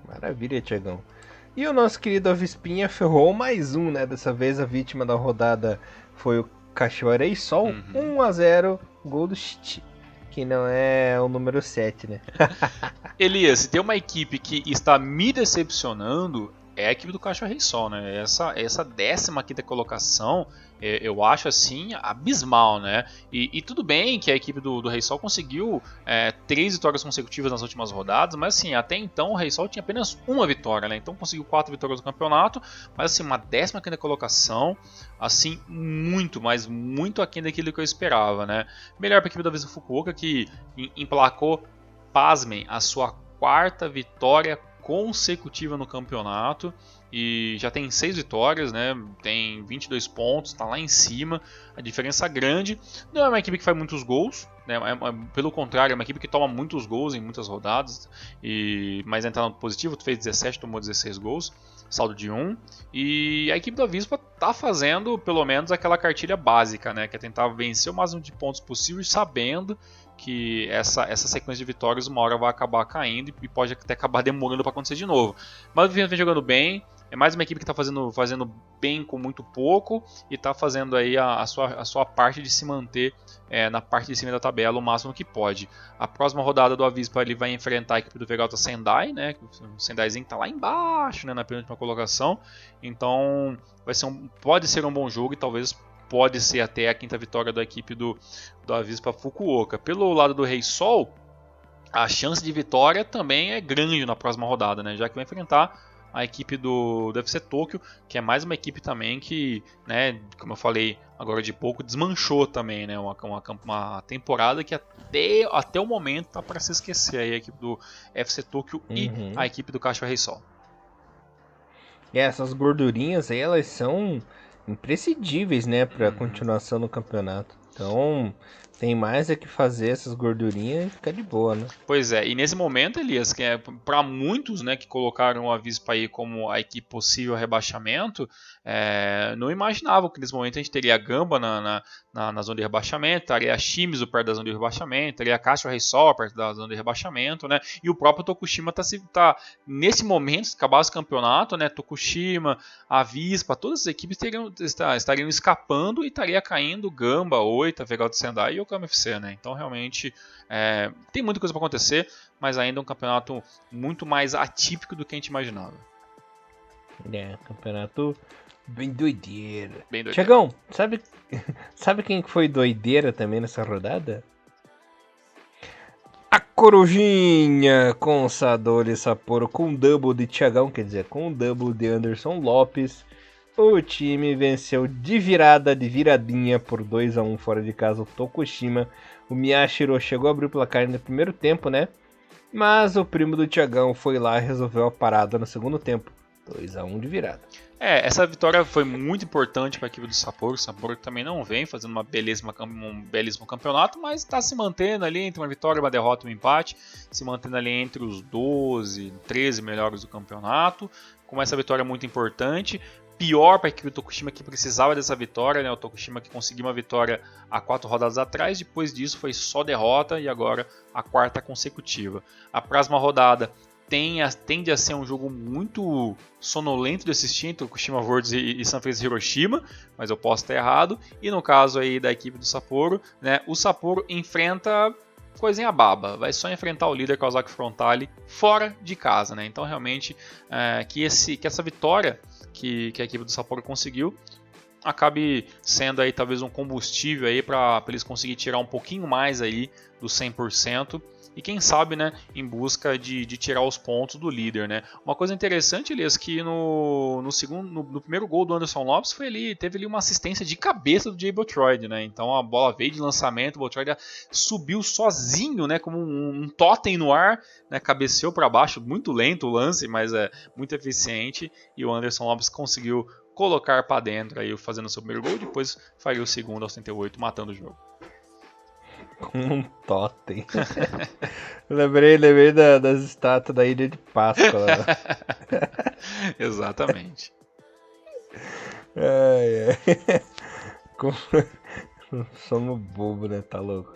Maravilha, Tiagão. E o nosso querido Avispinha ferrou mais um, né? Dessa vez a vítima da rodada foi o Kashiwa Reysol. 1-0, gol do Shichi, que não é o número 7, né? Elias, se tem uma equipe que está me decepcionando, é a equipe do Kashiwa Reysol, né? Essa 15ª colocação, eu acho assim abismal, né? E tudo bem que a equipe do Reysol conseguiu 3 vitórias consecutivas nas últimas rodadas, mas assim, até então o Reysol tinha apenas uma vitória, né? Então conseguiu 4 vitórias no campeonato, mas assim, uma 15ª colocação, assim, mas muito aquém daquilo que eu esperava, né? Melhor para a equipe da Visa Fukuoka, que emplacou, pasmem, a sua 4ª vitória consecutiva no campeonato e já tem 6 vitórias, né? Tem 22 pontos, está lá em cima, a diferença grande. Não é uma equipe que faz muitos gols, né? Pelo contrário, é uma equipe que toma muitos gols em muitas rodadas, mas entrar no positivo, fez 17, tomou 16 gols, saldo de 1. E a equipe da Avispa está fazendo pelo menos aquela cartilha básica, né? Que é tentar vencer o máximo de pontos possíveis, sabendo que essa sequência de vitórias uma hora vai acabar caindo e pode até acabar demorando para acontecer de novo. Mas o Vitória vem jogando bem, é mais uma equipe que está fazendo bem com muito pouco e está fazendo aí a sua parte de se manter na parte de cima da tabela o máximo que pode. A próxima rodada do Avispa ele vai enfrentar a equipe do Vegalta Sendai, né? O Sendaizinho está lá embaixo, né, na penúltima colocação, então pode ser um bom jogo e talvez pode ser até a 5ª vitória da equipe do Avispa Fukuoka. Pelo lado do Reysol, a chance de vitória também é grande na próxima rodada, né? Já que vai enfrentar a equipe do FC Tokyo, que é mais uma equipe também que, né, como eu falei agora de pouco, desmanchou também, né? Uma temporada que até o momento tá para se esquecer aí, a equipe do FC Tokyo e a equipe do Kashiwa Reysol. Essas gordurinhas aí, elas são imprescindíveis, né, para continuação no campeonato. Então, tem mais é que fazer essas gordurinhas e ficar de boa, né? Pois é, e nesse momento, Elias, que para muitos, né, que colocaram o Avispa aí como a equipe possível rebaixamento, não imaginavam que nesse momento a gente teria a Gamba na zona de rebaixamento, estaria a Shimizu perto da zona de rebaixamento, estaria a Kashiwa Reysol perto da zona de rebaixamento, né? E o próprio Tokushima tá nesse momento, se acabasse o campeonato, né? Tokushima, Avispa, todas as equipes estariam escapando e estaria caindo Gamba, Oita, Vegalta Sendai e Yokohama FC, né? Então realmente tem muita coisa para acontecer, mas ainda é um campeonato muito mais atípico do que a gente imaginava. Campeonato bem doideira. Tiagão, sabe quem foi doideira também nessa rodada? A Corujinha com Sadori Sapporo, com double de Tiagão, quer dizer, com double de Anderson Lopes. O time venceu de viradinha por 2-1 fora de casa o Tokushima. O Miyashiro chegou a abrir o placar no primeiro tempo, né? Mas o primo do Tiagão foi lá e resolveu a parada no segundo tempo. 2-1 de virada. Essa vitória foi muito importante para a equipe do Sapporo. O Sapporo também não vem fazendo um belíssimo campeonato, mas está se mantendo ali entre uma vitória, uma derrota e um empate, se mantendo ali entre os 12, 13 melhores do campeonato. Com essa vitória muito importante. Pior para a equipe do Tokushima, que precisava dessa vitória, né? O Tokushima que conseguiu uma vitória há 4 rodadas atrás, depois disso foi só derrota e agora a 4ª consecutiva. A próxima rodada tende a ser um jogo muito sonolento de assistir entre o Tokushima Worlds e Sanfrecce Hiroshima, mas eu posso estar errado. E no caso aí da equipe do Sapporo, né, o Sapporo enfrenta coisinha baba, vai só enfrentar o líder Kawasaki Frontale fora de casa, né? Então realmente que essa vitória que a equipe do Sapporo conseguiu acabe sendo aí talvez um combustível aí para eles conseguirem tirar um pouquinho mais aí do 100%. E quem sabe, né, em busca de tirar os pontos do líder, né? Uma coisa interessante, Elias, que no primeiro gol do Anderson Lopes teve ali uma assistência de cabeça do Jay Botroid, né? Então a bola veio de lançamento, o Botroid subiu sozinho, né, como um totem no ar, né, cabeceou para baixo, muito lento o lance, mas é muito eficiente, e o Anderson Lopes conseguiu colocar para dentro aí, fazendo o seu primeiro gol, depois faria o segundo aos 78, matando o jogo. Como um totem. lembrei das estátuas da Ilha de Páscoa. Lá. Exatamente. Somos bobo, né? Tá louco.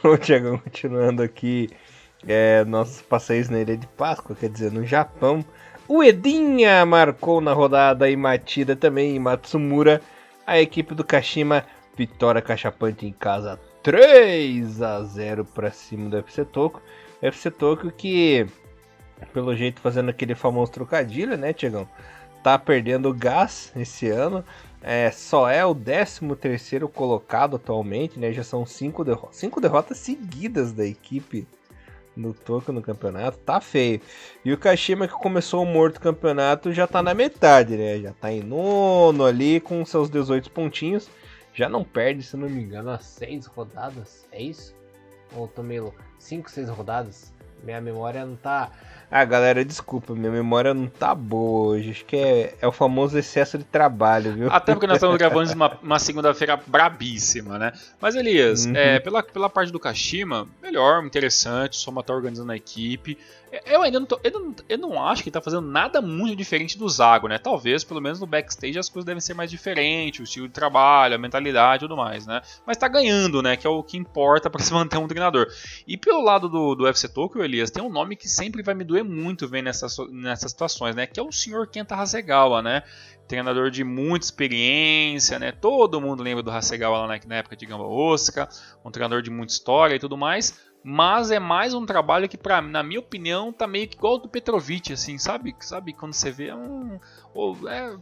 Bom, Thiago, continuando aqui nossos passeios na Ilha de Páscoa, quer dizer, no Japão. O Edinha marcou na rodada e Matida também, e Matsumura. A equipe do Kashima, vitória cachapante em casa, 3-0 para cima do FC Tokyo. FC Tokyo que, pelo jeito, fazendo aquele famoso trocadilho, né, Tiagão? Tá perdendo gás esse ano. Só é o 13º colocado atualmente, né? Já são 5 derrotas seguidas da equipe no Tokyo no campeonato. Tá feio. E o Kashima, que começou o morto campeonato, já tá na metade, né? Já tá em 9º ali com seus 18 pontinhos. Já não perde, se não me engano, as 6 rodadas. É isso? Ou tô meio 5, 6 rodadas? Minha memória não tá... galera, desculpa, minha memória não tá boa hoje. Acho que é o famoso excesso de trabalho, viu? Até porque nós estamos gravando uma segunda-feira brabíssima, né? Mas, Elias, pela parte do Kashima, melhor, interessante, o Soma tá organizando a equipe. Eu ainda não acho que ele tá fazendo nada muito diferente do Zago, né? Talvez, pelo menos no backstage, as coisas devem ser mais diferentes, o estilo de trabalho, a mentalidade e tudo mais, né? Mas tá ganhando, né? Que é o que importa para se manter um treinador. E pelo lado do FC Tokyo, Elias, tem um nome que sempre vai me doer muito ver nessas situações, né? Que é o senhor Kenta Hasegawa, né? Treinador de muita experiência, né? Todo mundo lembra do Hasegawa lá na época de Gamba Osaka, um treinador de muita história e tudo mais. Mas é mais um trabalho que, na minha opinião, tá meio que igual ao do Petrovic, assim, sabe quando você vê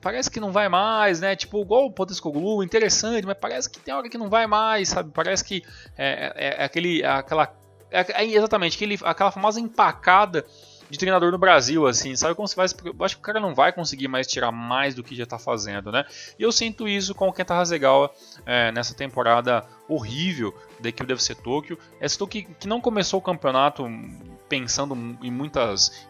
parece que não vai mais, né? Tipo, igual o Poteskoglou, interessante, mas parece que tem hora que não vai mais, sabe? Parece que exatamente, aquela famosa empacada de treinador no Brasil, assim, sabe como você vai? Eu acho que o cara não vai conseguir mais tirar mais do que já tá fazendo, né? E eu sinto isso com o Kenta Hasegawa nessa temporada horrível da equipe do FC Tokyo. Esse Tokyo que não começou o campeonato pensando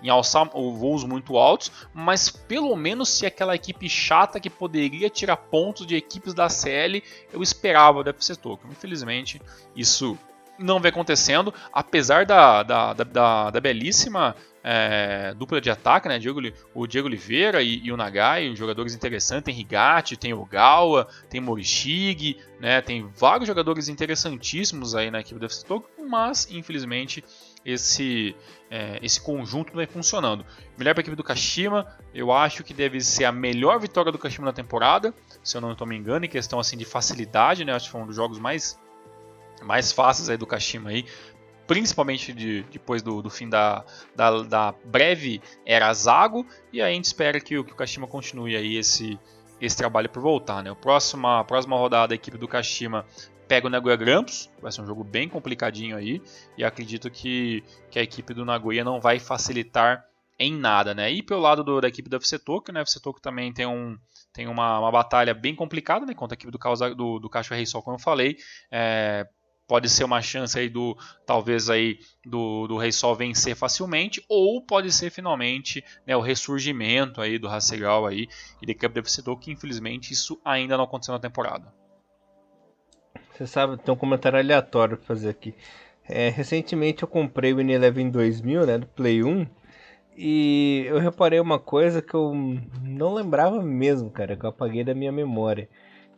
em alçar voos muito altos, mas pelo menos se aquela equipe chata que poderia tirar pontos de equipes da CL, eu esperava do FC Tokyo. Infelizmente, isso não vem acontecendo, apesar da belíssima dupla de ataque, né? O Diego Oliveira e o Nagai, os jogadores interessantes, tem Higati, tem Ogawa, tem Morishige, né? Tem vários jogadores interessantíssimos aí na equipe do FC Tokyo, mas infelizmente esse conjunto não vem funcionando. Melhor para a equipe do Kashima, eu acho que deve ser a melhor vitória do Kashima na temporada, se eu não estou me engano, em questão assim de facilidade, né? Acho que foi um dos jogos mais fáceis aí do Kashima aí, principalmente depois do fim da breve era Zago, e aí a gente espera que o Kashima continue aí esse trabalho por voltar, né? A próxima rodada a equipe do Kashima pega o Nagoya Grampus, vai ser um jogo bem complicadinho aí, e acredito que a equipe do Nagoya não vai facilitar em nada, né? E pelo lado da equipe do FC Tokyo, né? O FC Tokyo também tem uma batalha bem complicada, né? Contra a equipe do Cacho Reisol, como eu falei, pode ser uma chance aí talvez aí do Rei Sol vencer facilmente, ou pode ser finalmente, né, o ressurgimento aí do Hasegawa aí e de Cup vencedor, que infelizmente isso ainda não aconteceu na temporada. Você sabe, tem um comentário aleatório pra fazer aqui. Recentemente eu comprei o Eleven 2000, né, do Play 1, e eu reparei uma coisa que eu não lembrava mesmo, cara, que eu apaguei da minha memória.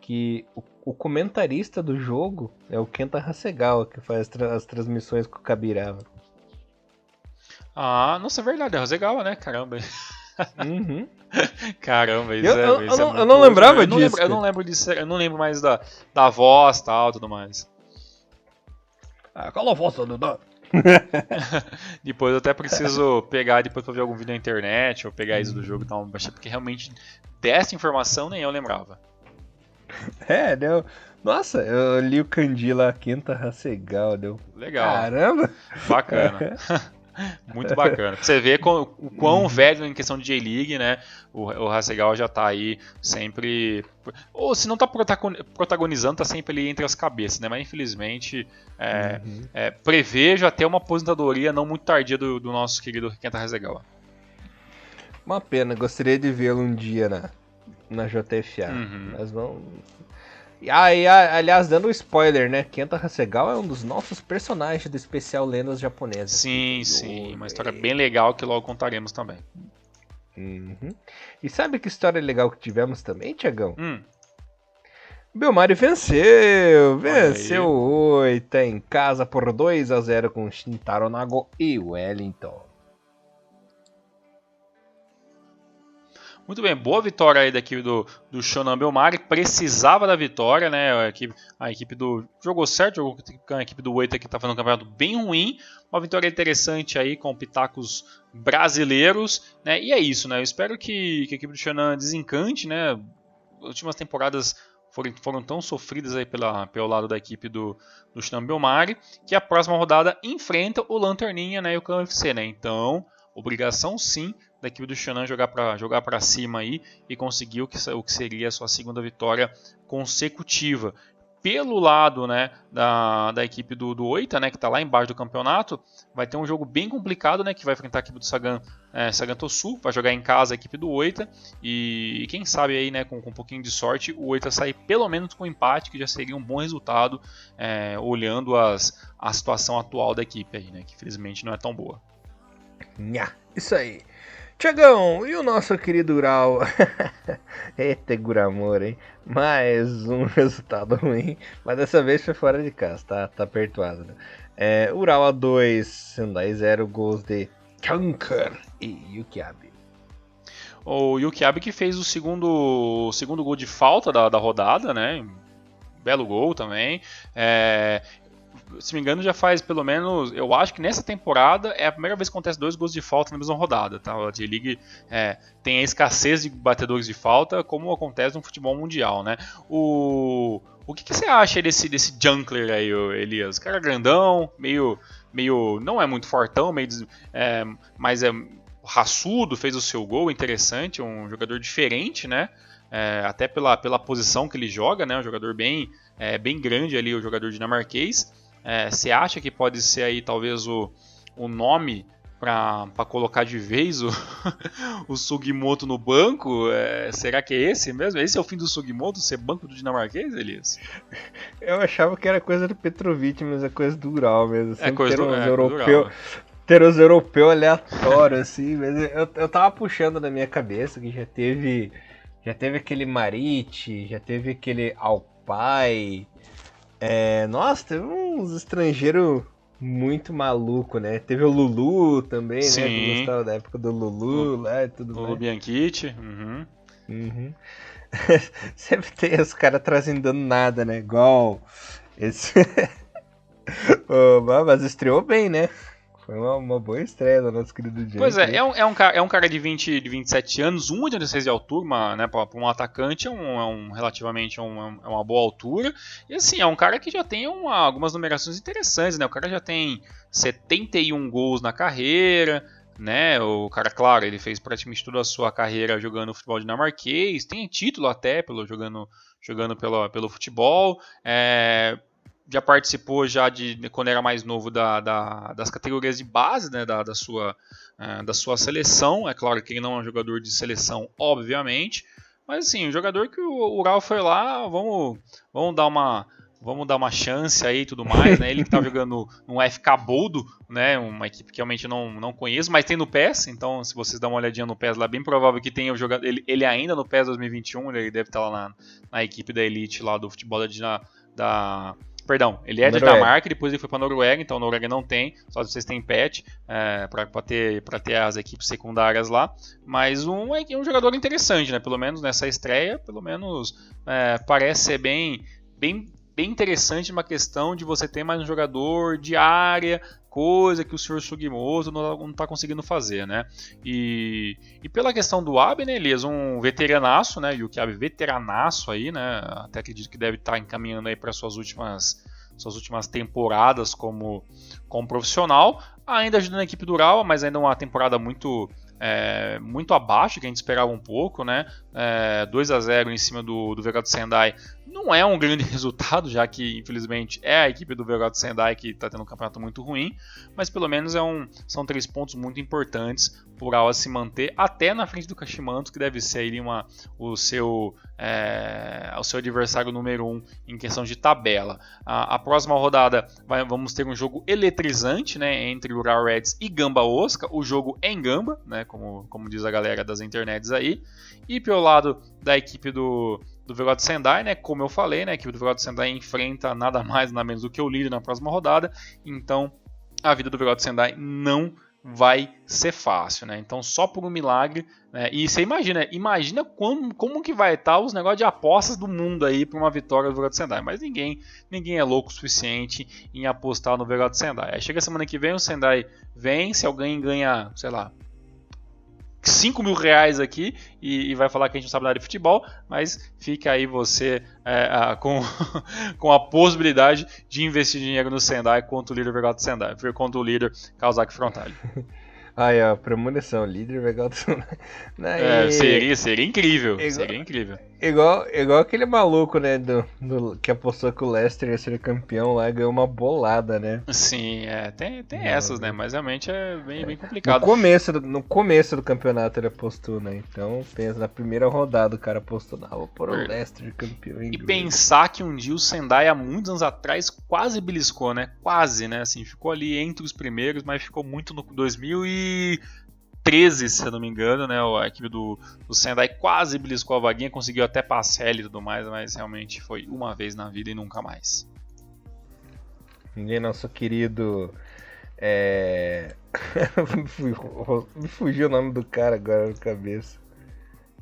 Que o comentarista do jogo é o Kenta Hasegawa, que faz as transmissões com o Kabirawa. Ah, nossa, é verdade, é Hasegawa, né? Caramba. Uhum. Caramba, Eu não hoje, lembrava disso. Eu não lembro disso, eu não lembro mais da voz e tal, tudo mais. Cala a voz, Dudu. Depois eu até preciso pegar depois pra ver algum vídeo na internet, ou pegar isso do jogo e tal, baixar, porque realmente dessa informação nem eu lembrava. Deu. Nossa, eu li o kanji lá, Kenta Hasegawa, deu. Legal, Caramba! bacana. Muito bacana. Pra você ver o quão velho em questão de J-League, né? O Hasegawa já tá aí sempre. Ou se não tá protagonizando, tá sempre ali entre as cabeças, né? Mas infelizmente prevejo até uma aposentadoria não muito tardia do nosso querido Kenta Hasegawa. Uma pena, gostaria de vê-lo um dia na JFA. Mas vamos. Aliás, dando um spoiler, né? Kenta Hasegawa é um dos nossos personagens do especial Lendas Japonesas. Sim. Uma história bem legal que logo contaremos também. Uhum. E sabe que história legal que tivemos também, Tiagão? Belmari venceu! Venceu o Oita em casa por 2-0 com Shintaro Nago e Wellington. Muito bem, boa vitória aí da equipe do Shonan Belmari, precisava da vitória, né? A equipe jogou certo, jogou com a equipe do Oita que está fazendo um campeonato bem ruim, uma vitória interessante aí com pitacos brasileiros, né? E é isso, né? Eu espero que a equipe do Shonan desencante, né? As últimas temporadas foram tão sofridas aí pelo lado da equipe do Shonan Belmari, que a próxima rodada enfrenta o Lanterninha, né? E o Clan UFC, né? Então, obrigação sim da equipe do Shonan jogar para cima aí e conseguir o que seria a sua segunda vitória consecutiva. Pelo lado, né, da equipe do Oita, né, que está lá embaixo do campeonato, vai ter um jogo bem complicado, né, que vai enfrentar a equipe do Sagan Tosu, vai jogar em casa a equipe do Oita, e quem sabe aí, né, com um pouquinho de sorte, o Oita sair pelo menos com um empate, que já seria um bom resultado, olhando a situação atual da equipe aí, né, que infelizmente não é tão boa. Isso aí. Tiagão, e o nosso querido Ural? Eita, Guramor, hein? Mais um resultado ruim, mas dessa vez foi fora de casa, tá perdoado, né? Ural a 2, Sendai 0, gols de Kanker e Yukiabe. O Yukiabe que fez o segundo gol de falta da rodada, né? Belo gol também. Se me engano, já faz pelo menos. Eu acho que nessa temporada é a primeira vez que acontece 2 gols de falta na mesma rodada. Tá? A J-League tem a escassez de batedores de falta, como acontece no futebol mundial. Né? O que você acha desse Junkler aí, Elias? Cara grandão, meio. Não é muito fortão, mas é raçudo, fez o seu gol, interessante, um jogador diferente, né? Até pela posição que ele joga, né? Um jogador bem grande ali, o jogador dinamarquês. Você acha que pode ser aí talvez o nome para colocar de vez o Sugimoto no banco? Será que é esse mesmo? Esse é o fim do Sugimoto, ser banco do dinamarquês, Elias? Eu achava que era coisa do Petrovic, mas é coisa do Ural mesmo. Ter os europeus aleatórios, assim, mas eu tava puxando na minha cabeça que já teve aquele Marit, já teve aquele Alpai. Nossa, teve uns estrangeiros muito maluco, né? Teve o Lulu também, Sim. né? Que gostava da época do Lulu lá e tudo mais. Lulu Bianchiti. Sempre tem os caras trazendo nada, né? Igual esse. Mas estreou bem, né? Foi uma boa estreia do nosso querido Jake. Pois é um cara de 27 anos, 1,86 de altura, né, para um atacante relativamente uma boa altura. E assim, é um cara que já tem algumas numerações interessantes, né? O cara já tem 71 gols na carreira, né? O cara, claro, ele fez praticamente toda a sua carreira jogando futebol dinamarquês, tem título até jogando pelo futebol. já participou já de quando era mais novo das categorias de base, né, da sua seleção. É claro que ele não é um jogador de seleção, obviamente, mas assim, um jogador que o Ural foi lá, vamos dar uma chance aí e tudo mais, né? Ele que tá jogando no FK Boldo, né? Uma equipe que realmente eu não conheço, mas tem no PES, então se vocês dão uma olhadinha no PES lá, bem provável que tenha o jogador, ele ainda no PES 2021, ele deve estar lá na equipe da Elite lá do futebol Perdão, ele é da Dinamarca e depois ele foi para Noruega, então a Noruega não tem, só vocês têm patch para ter as equipes secundárias lá, mas é um jogador interessante, né? Pelo menos nessa estreia, pelo menos parece ser bem interessante uma questão de você ter mais um jogador de área, coisa que o Sr. Sugimoto não está conseguindo fazer, né? E pela questão do Abe, né, Elias, um veteranaço, né? E o Abe veteranaço aí, né? Até acredito que deve estar encaminhando aí para suas últimas temporadas como profissional, ainda ajudando a equipe do Urawa, mas ainda uma temporada muito abaixo, que a gente esperava um pouco, né? 2-0 em cima do Velgado Sendai não é um grande resultado, já que infelizmente é a equipe do Velgado Sendai que está tendo um campeonato muito ruim, mas pelo menos são 3 pontos muito importantes para o Urawa se manter até na frente do Kashimanto, que deve ser aí o seu adversário número 1 em questão de tabela. A próxima rodada vamos ter um jogo eletrizante, né, entre o Urawa Reds e Gamba Osaka. O jogo é em Gamba, né, como diz a galera das internets aí. E pelo lado da equipe do Velgado Sendai, né, como eu falei, né, a equipe do Velgado Sendai enfrenta nada mais nada menos do que o líder na próxima rodada. Então a vida do Velgado Sendai não vai ser fácil, né? Então só por um milagre, né? E você imagina como que vai estar os negócios de apostas do mundo aí para uma vitória do Velgado Sendai, mas ninguém é louco o suficiente em apostar no Velgado Sendai. Aí chega semana que vem, o Sendai vence, alguém ganha, sei lá, 5 mil reais aqui e vai falar que a gente não sabe nada de futebol, mas fica aí você com a possibilidade de investir dinheiro no Sendai contra o líder Velgado Sendai, contra o líder Kawasaki Frontale. Aí, ó, premonição, líder Velgado Sendai. Seria incrível, seria incrível. Igual aquele maluco, né, que apostou que o Leicester ia ser campeão lá e ganhou uma bolada, né? Sim, tem essas, né? Mas realmente é bem complicado. No começo do campeonato ele apostou, né? Então, pensa, na primeira rodada o cara apostou, não, vou pôr o Leicester campeão inglês. E pensar que um dia o Sendai, há muitos anos atrás, quase beliscou, né? Quase, né? Assim, ficou ali entre os primeiros, mas ficou muito no 2013, se eu não me engano, né? A equipe do Sendai quase beliscou a vaguinha, conseguiu até passar e tudo mais, mas realmente foi uma vez na vida e nunca mais. Ninguém, nosso querido. Me fugiu o nome do cara agora na cabeça.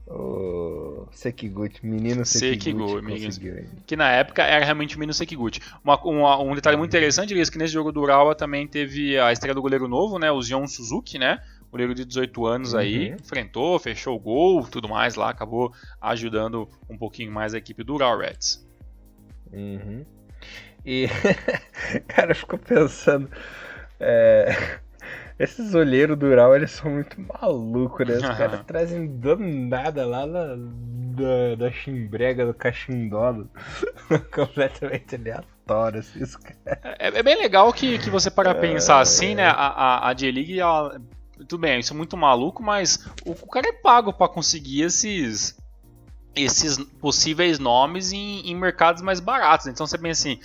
O Sekiguchi, menino Sekiguchi. Que na época era realmente o menino Sekiguchi. Um detalhe muito interessante é que nesse jogo do Urawa também teve a estreia do goleiro novo, né? O Zion Suzuki, né? Goleiro de 18 anos aí, enfrentou, fechou o gol, tudo mais lá, acabou ajudando um pouquinho mais a equipe do Urawa Reds. E, cara, ficou pensando, esses olheiros do Urawa, eles são muito malucos, né? Os caras trazem do nada lá da chimbrega, do cachimbolo, completamente aleatório. Assim, é bem legal que você para pensar assim, né? A J-League, tudo bem, isso é muito maluco, mas o cara é pago para conseguir esses possíveis nomes em mercados mais baratos. Então você pensa assim,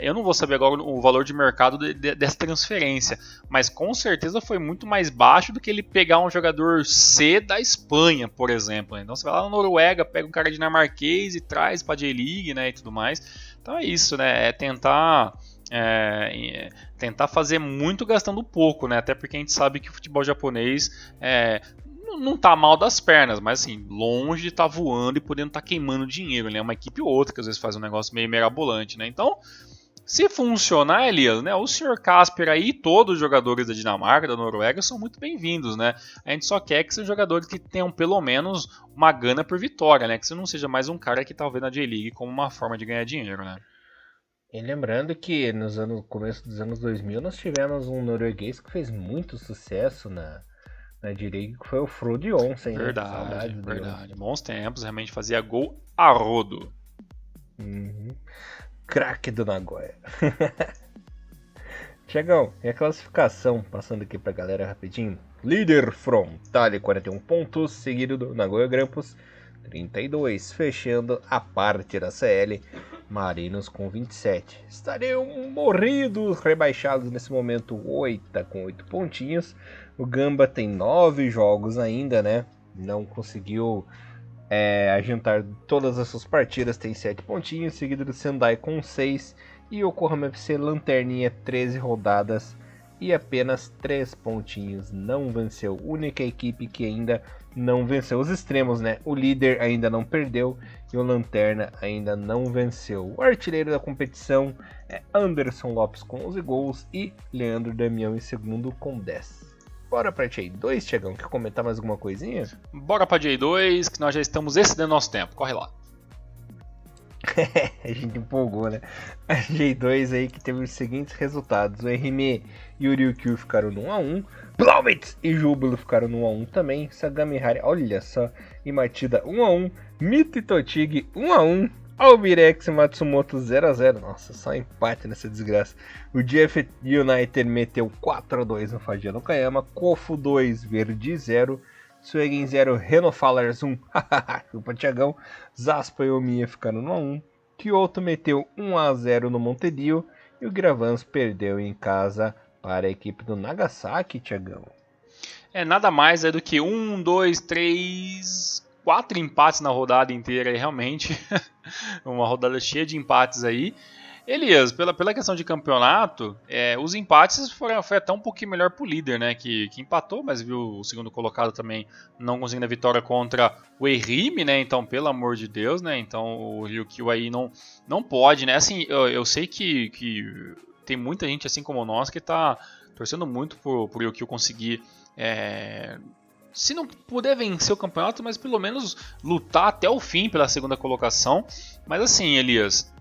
eu não vou saber agora o valor de mercado dessa transferência, mas com certeza foi muito mais baixo do que ele pegar um jogador C da Espanha, por exemplo. Então você vai lá na Noruega, pega um cara dinamarquês e traz para a J-League, né, e tudo mais. Então é isso, né? É tentar fazer muito gastando pouco, né? Até porque a gente sabe que o futebol japonês não tá mal das pernas, mas assim, longe de estar voando e podendo estar queimando dinheiro, né? Uma equipe ou outra que às vezes faz um negócio meio mirabolante, né? Então, se funcionar, Elias, né? O Sr. Casper aí e todos os jogadores da Dinamarca, da Noruega são muito bem-vindos, né? A gente só quer que sejam jogadores que tenham pelo menos uma gana por vitória, né? Que você não seja mais um cara que tá vendo a J-League como uma forma de ganhar dinheiro, né? E lembrando que no começo dos anos 2000 nós tivemos um norueguês que fez muito sucesso na J-League, que foi o Frode Onsen. Verdade. Bons tempos, realmente fazia gol a rodo. craque do Nagoya. Tiagão, e a classificação, passando aqui pra galera rapidinho. Líder Frontale 41 pontos, seguido do Nagoya Grampus 32, fechando a parte da CL, Marinos com 27. Estariam morridos, rebaixados nesse momento, 8 com 8 pontinhos. O Gamba tem 9 jogos ainda, né? Não conseguiu ajuntar todas as suas partidas, tem 7 pontinhos, seguido do Sendai com 6. E o Yokohama FC lanterninha, 13 rodadas e apenas 3 pontinhos. Não venceu. Única equipe que ainda não venceu. Os extremos, né? O líder ainda não perdeu e o lanterna ainda não venceu. O artilheiro da competição é Anderson Lopes com 11 gols e Leandro Damião em segundo com 10. Bora pra J2, Tiagão. Quer comentar mais alguma coisinha? Bora pra J2, que nós já estamos excedendo nosso tempo. Corre lá. A gente empolgou, né? A J2 aí que teve os seguintes resultados. O RME e o Ryukyu ficaram no 1x1. Blaumitz e Júbilo ficaram no 1x1 também. Sagamihara, olha só, e Matida 1x1. Mito e Totig 1x1. Albirex e Matsumoto 0x0. Nossa, só empate nessa desgraça. O GF United meteu 4x2 no Fagia no Kayama. Kofu 2, Verde 0. Suegen 0, Renofalers 1, chupa Tiagão. Zaspa e Omiya ficaram no 1. Kyoto meteu 1x0 no Montedio. E o Gravans perdeu em casa para a equipe do Nagasaki, Tiagão. Nada mais do que 1, 2, 3, 4 empates na rodada inteira. Realmente, uma rodada cheia de empates aí. Elias, pela questão de campeonato, os empates foi até um pouquinho melhor pro líder, né? Que empatou, mas viu o segundo colocado também não conseguindo a vitória contra o Erime, né? Então, pelo amor de Deus, né? Então, o Ryukyu aí não pode, né? Assim, eu sei que tem muita gente assim como nós que tá torcendo muito pro Ryukyu conseguir... se não puder vencer o campeonato, mas pelo menos lutar até o fim pela segunda colocação. Mas assim, Elias...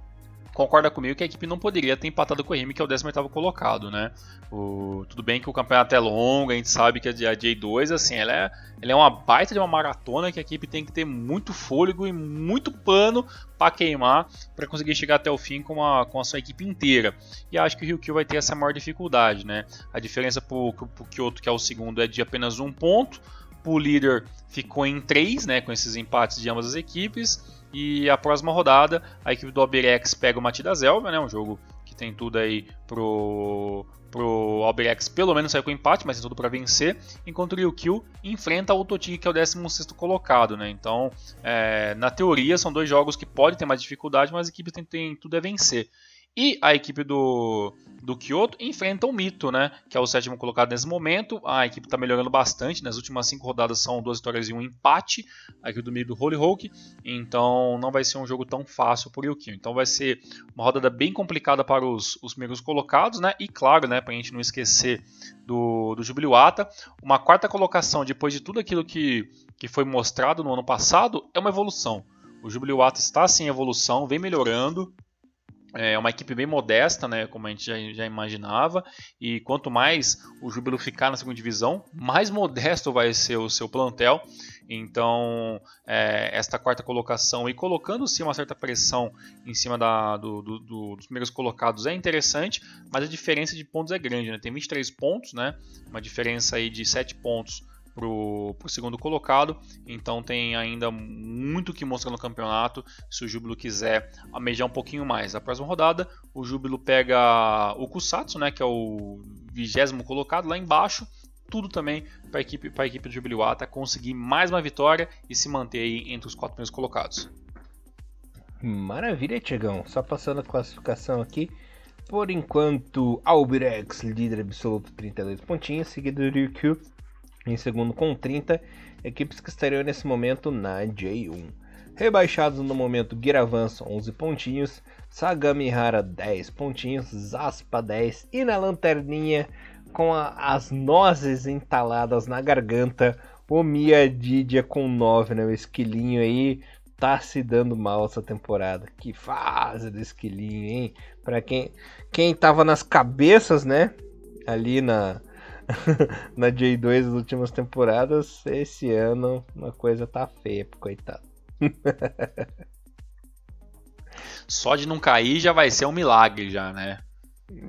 Concorda comigo que a equipe não poderia ter empatado com o Erime, que é o 18º colocado, né? Tudo bem que o campeonato é longo, a gente sabe que a J2, assim, ela é uma baita de uma maratona que a equipe tem que ter muito fôlego e muito pano para queimar para conseguir chegar até o fim com a sua equipe inteira. E acho que o Ryukyu vai ter essa maior dificuldade, né? A diferença para o Kyoto, que é o segundo, é de apenas 1 ponto. O líder ficou em 3, né, com esses empates de ambas as equipes. E a próxima rodada, a equipe do Albirex pega o Matida Zelva, né, um jogo que tem tudo aí pro Albirex pelo menos sair com empate, mas tem tudo para vencer. Enquanto o Ryukyu enfrenta o Totig, que é o 16º colocado, né. Então, na teoria, são 2 jogos que podem ter mais dificuldade, mas a equipe tem tudo a vencer. E a equipe do Kyoto enfrenta o Mito, né, que é o 7º colocado nesse momento. A equipe está melhorando bastante. Nas últimas 5 rodadas são 2 vitórias e 1 empate. A equipe do Mito do Holy Hulk. Então não vai ser um jogo tão fácil para o Ryukyu. Então vai ser uma rodada bem complicada para os primeiros colocados, né? E claro, né, para a gente não esquecer do Jubiluata. Uma 4ª colocação depois de tudo aquilo que foi mostrado no ano passado é uma evolução. O Jubiluata está sim em evolução, vem melhorando. É uma equipe bem modesta, né, como a gente já imaginava, e quanto mais o Júbilo ficar na segunda divisão, mais modesto vai ser o seu plantel. Então, esta 4ª colocação e colocando sim uma certa pressão em cima dos primeiros colocados é interessante, mas a diferença de pontos é grande, né? Tem 23 pontos, né? Uma diferença aí de 7 pontos para o segundo colocado, então tem ainda muito que mostrar no campeonato se o Júbilo quiser almejar um pouquinho mais. Na próxima rodada, o Júbilo pega o Kusatsu, né, que é o 20º colocado lá embaixo. Tudo também para a equipe do Jubiluata conseguir mais uma vitória e se manter aí entre os 4 primeiros colocados. Maravilha, Tiagão. Só passando a classificação aqui. Por enquanto, Albirex, líder absoluto, 32 pontinhos, seguido do Ryukyu em segundo com 30, equipes que estariam nesse momento na J1. Rebaixados no momento, Giravans 11 pontinhos, Sagamihara 10 pontinhos, Zaspa 10 e na lanterninha com as nozes entaladas na garganta, Omiya Didia com 9, né? O esquilinho aí tá se dando mal essa temporada. Que fase do esquilinho, hein? Pra quem tava nas cabeças, né? Ali na J2 das últimas temporadas, esse ano uma coisa tá feia, coitado. Só de não cair já vai ser um milagre já, né?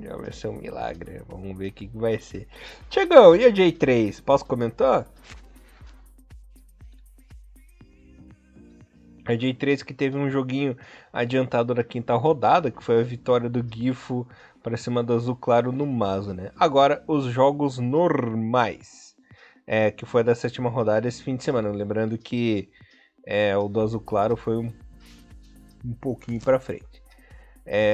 Já vai ser um milagre. Vamos ver o que vai ser. Tiagão, e a J3? Posso comentar? A J3 que teve um joguinho adiantado na quinta rodada, que foi a vitória do Gifu para cima do Azul Claro no Mazo, né? Agora, os jogos normais, que foi da sétima rodada esse fim de semana. Lembrando que o do Azul Claro foi um pouquinho para frente.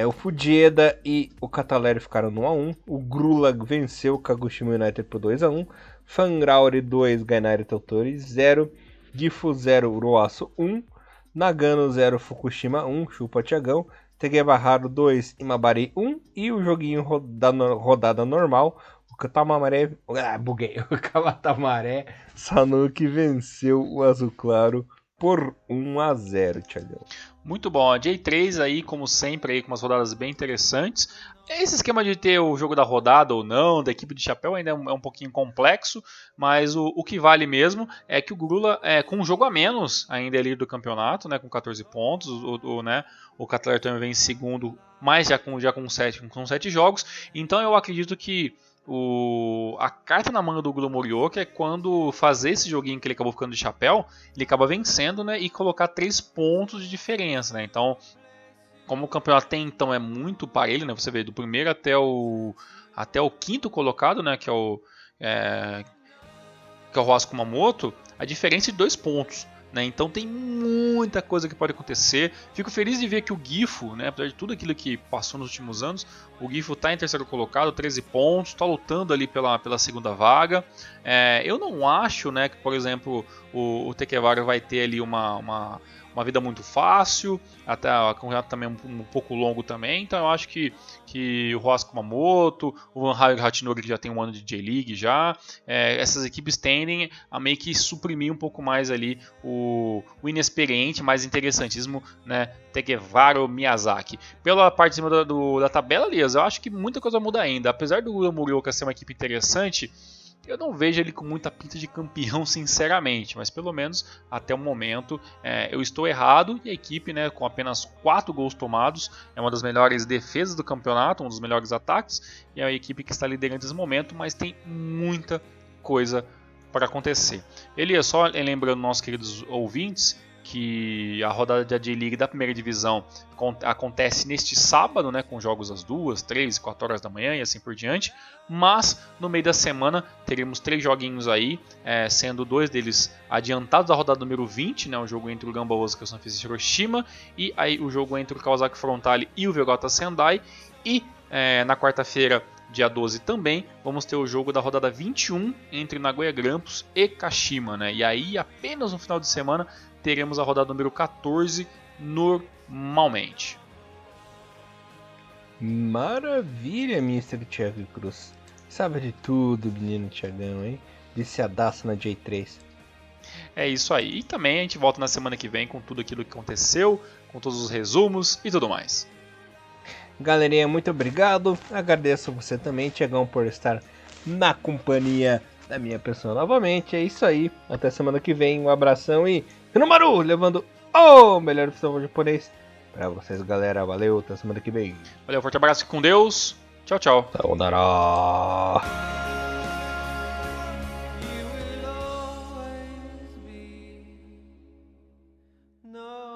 O Fujieda e o Catalere ficaram no 1x1. O Grulag venceu o Kagoshima United por 2x1. Fangrauri 2, Gainari Tottori 0. Gifu 0, Uruaçu 1. Nagano 0, Fukushima 1, chupa Tiagão. Tegebaharu 2, Imabari 1. E o joguinho da rodada normal, o Katamaré... buguei. O Kawatamaré Sanuki venceu o Azul Claro por 1x0, Tiagão. Muito bom, a J3 aí, como sempre, aí, com umas rodadas bem interessantes. Esse esquema de ter o jogo da rodada ou não, da equipe de chapéu, ainda é um pouquinho complexo, mas o que vale mesmo é que o Grula, com um jogo a menos, ainda é líder do campeonato, né, com 14 pontos, o Cutler também vem em segundo, mas já com 7 jogos, então eu acredito que a carta na manga do Gula Morioka é quando fazer esse joguinho que ele acabou ficando de chapéu, ele acaba vencendo, né, e colocar 3 pontos de diferença, né? Então, como o campeonato até então é muito parelho, né? Você vê do primeiro até o quinto colocado, né, que é o Ross Kumamoto, a diferença é de 2 pontos. Né? Então tem muita coisa que pode acontecer. Fico feliz de ver que o Gifu, né, apesar de tudo aquilo que passou nos últimos anos, o Gifu está em terceiro colocado, 13 pontos, está lutando ali pela segunda vaga. Eu não acho, né, que, por exemplo, o Tekevaru vai ter ali uma vida muito fácil, até o campeonato também um pouco longo também, então eu acho que o Ross Kumamoto, o Van Hayo Hachinori, que já tem um ano de J-League já, essas equipes tendem a meio que suprimir um pouco mais ali o inexperiente, mais interessantismo, né, Tekevaru Miyazaki. Pela parte de cima da tabela, Elias, eu acho que muita coisa muda ainda, apesar do Gula Morioka ser uma equipe interessante, eu não vejo ele com muita pinta de campeão, sinceramente, mas pelo menos até o momento eu estou errado e a equipe, né, com apenas 4 gols tomados, é uma das melhores defesas do campeonato, um dos melhores ataques, e é a equipe que está liderando esse momento, mas tem muita coisa para acontecer. Elias, só lembrando nossos queridos ouvintes que a rodada da J-League da primeira divisão acontece neste sábado, né, com jogos às 2, 3 e 4 horas da manhã e assim por diante, mas no meio da semana teremos 3 joguinhos aí, sendo 2 deles adiantados da rodada número 20, né, o jogo entre o Gamba Osaka e o Sanfrecce Hiroshima, e aí o jogo entre o Kawasaki Frontale e o Veogata Sendai, e na quarta-feira, dia 12 também, vamos ter o jogo da rodada 21 entre Nagoya Grampus e Kashima, né? E aí apenas no final de semana teremos a rodada número 14 normalmente. Maravilha, Mr. Thiago Cruz. Sabe de tudo, menino Thiagão, hein? Viciadaço na J3. É isso aí. E também a gente volta na semana que vem com tudo aquilo que aconteceu, com todos os resumos e tudo mais. Galerinha, muito obrigado. Agradeço você também, Thiagão, por estar na companhia da minha pessoa novamente. É isso aí. Até semana que vem. Um abração e Hinomaru, levando o melhor futebol japonês pra vocês, galera. Valeu, até semana que vem. Valeu, forte abraço, com Deus. Tchau, tchau. Sayonara. No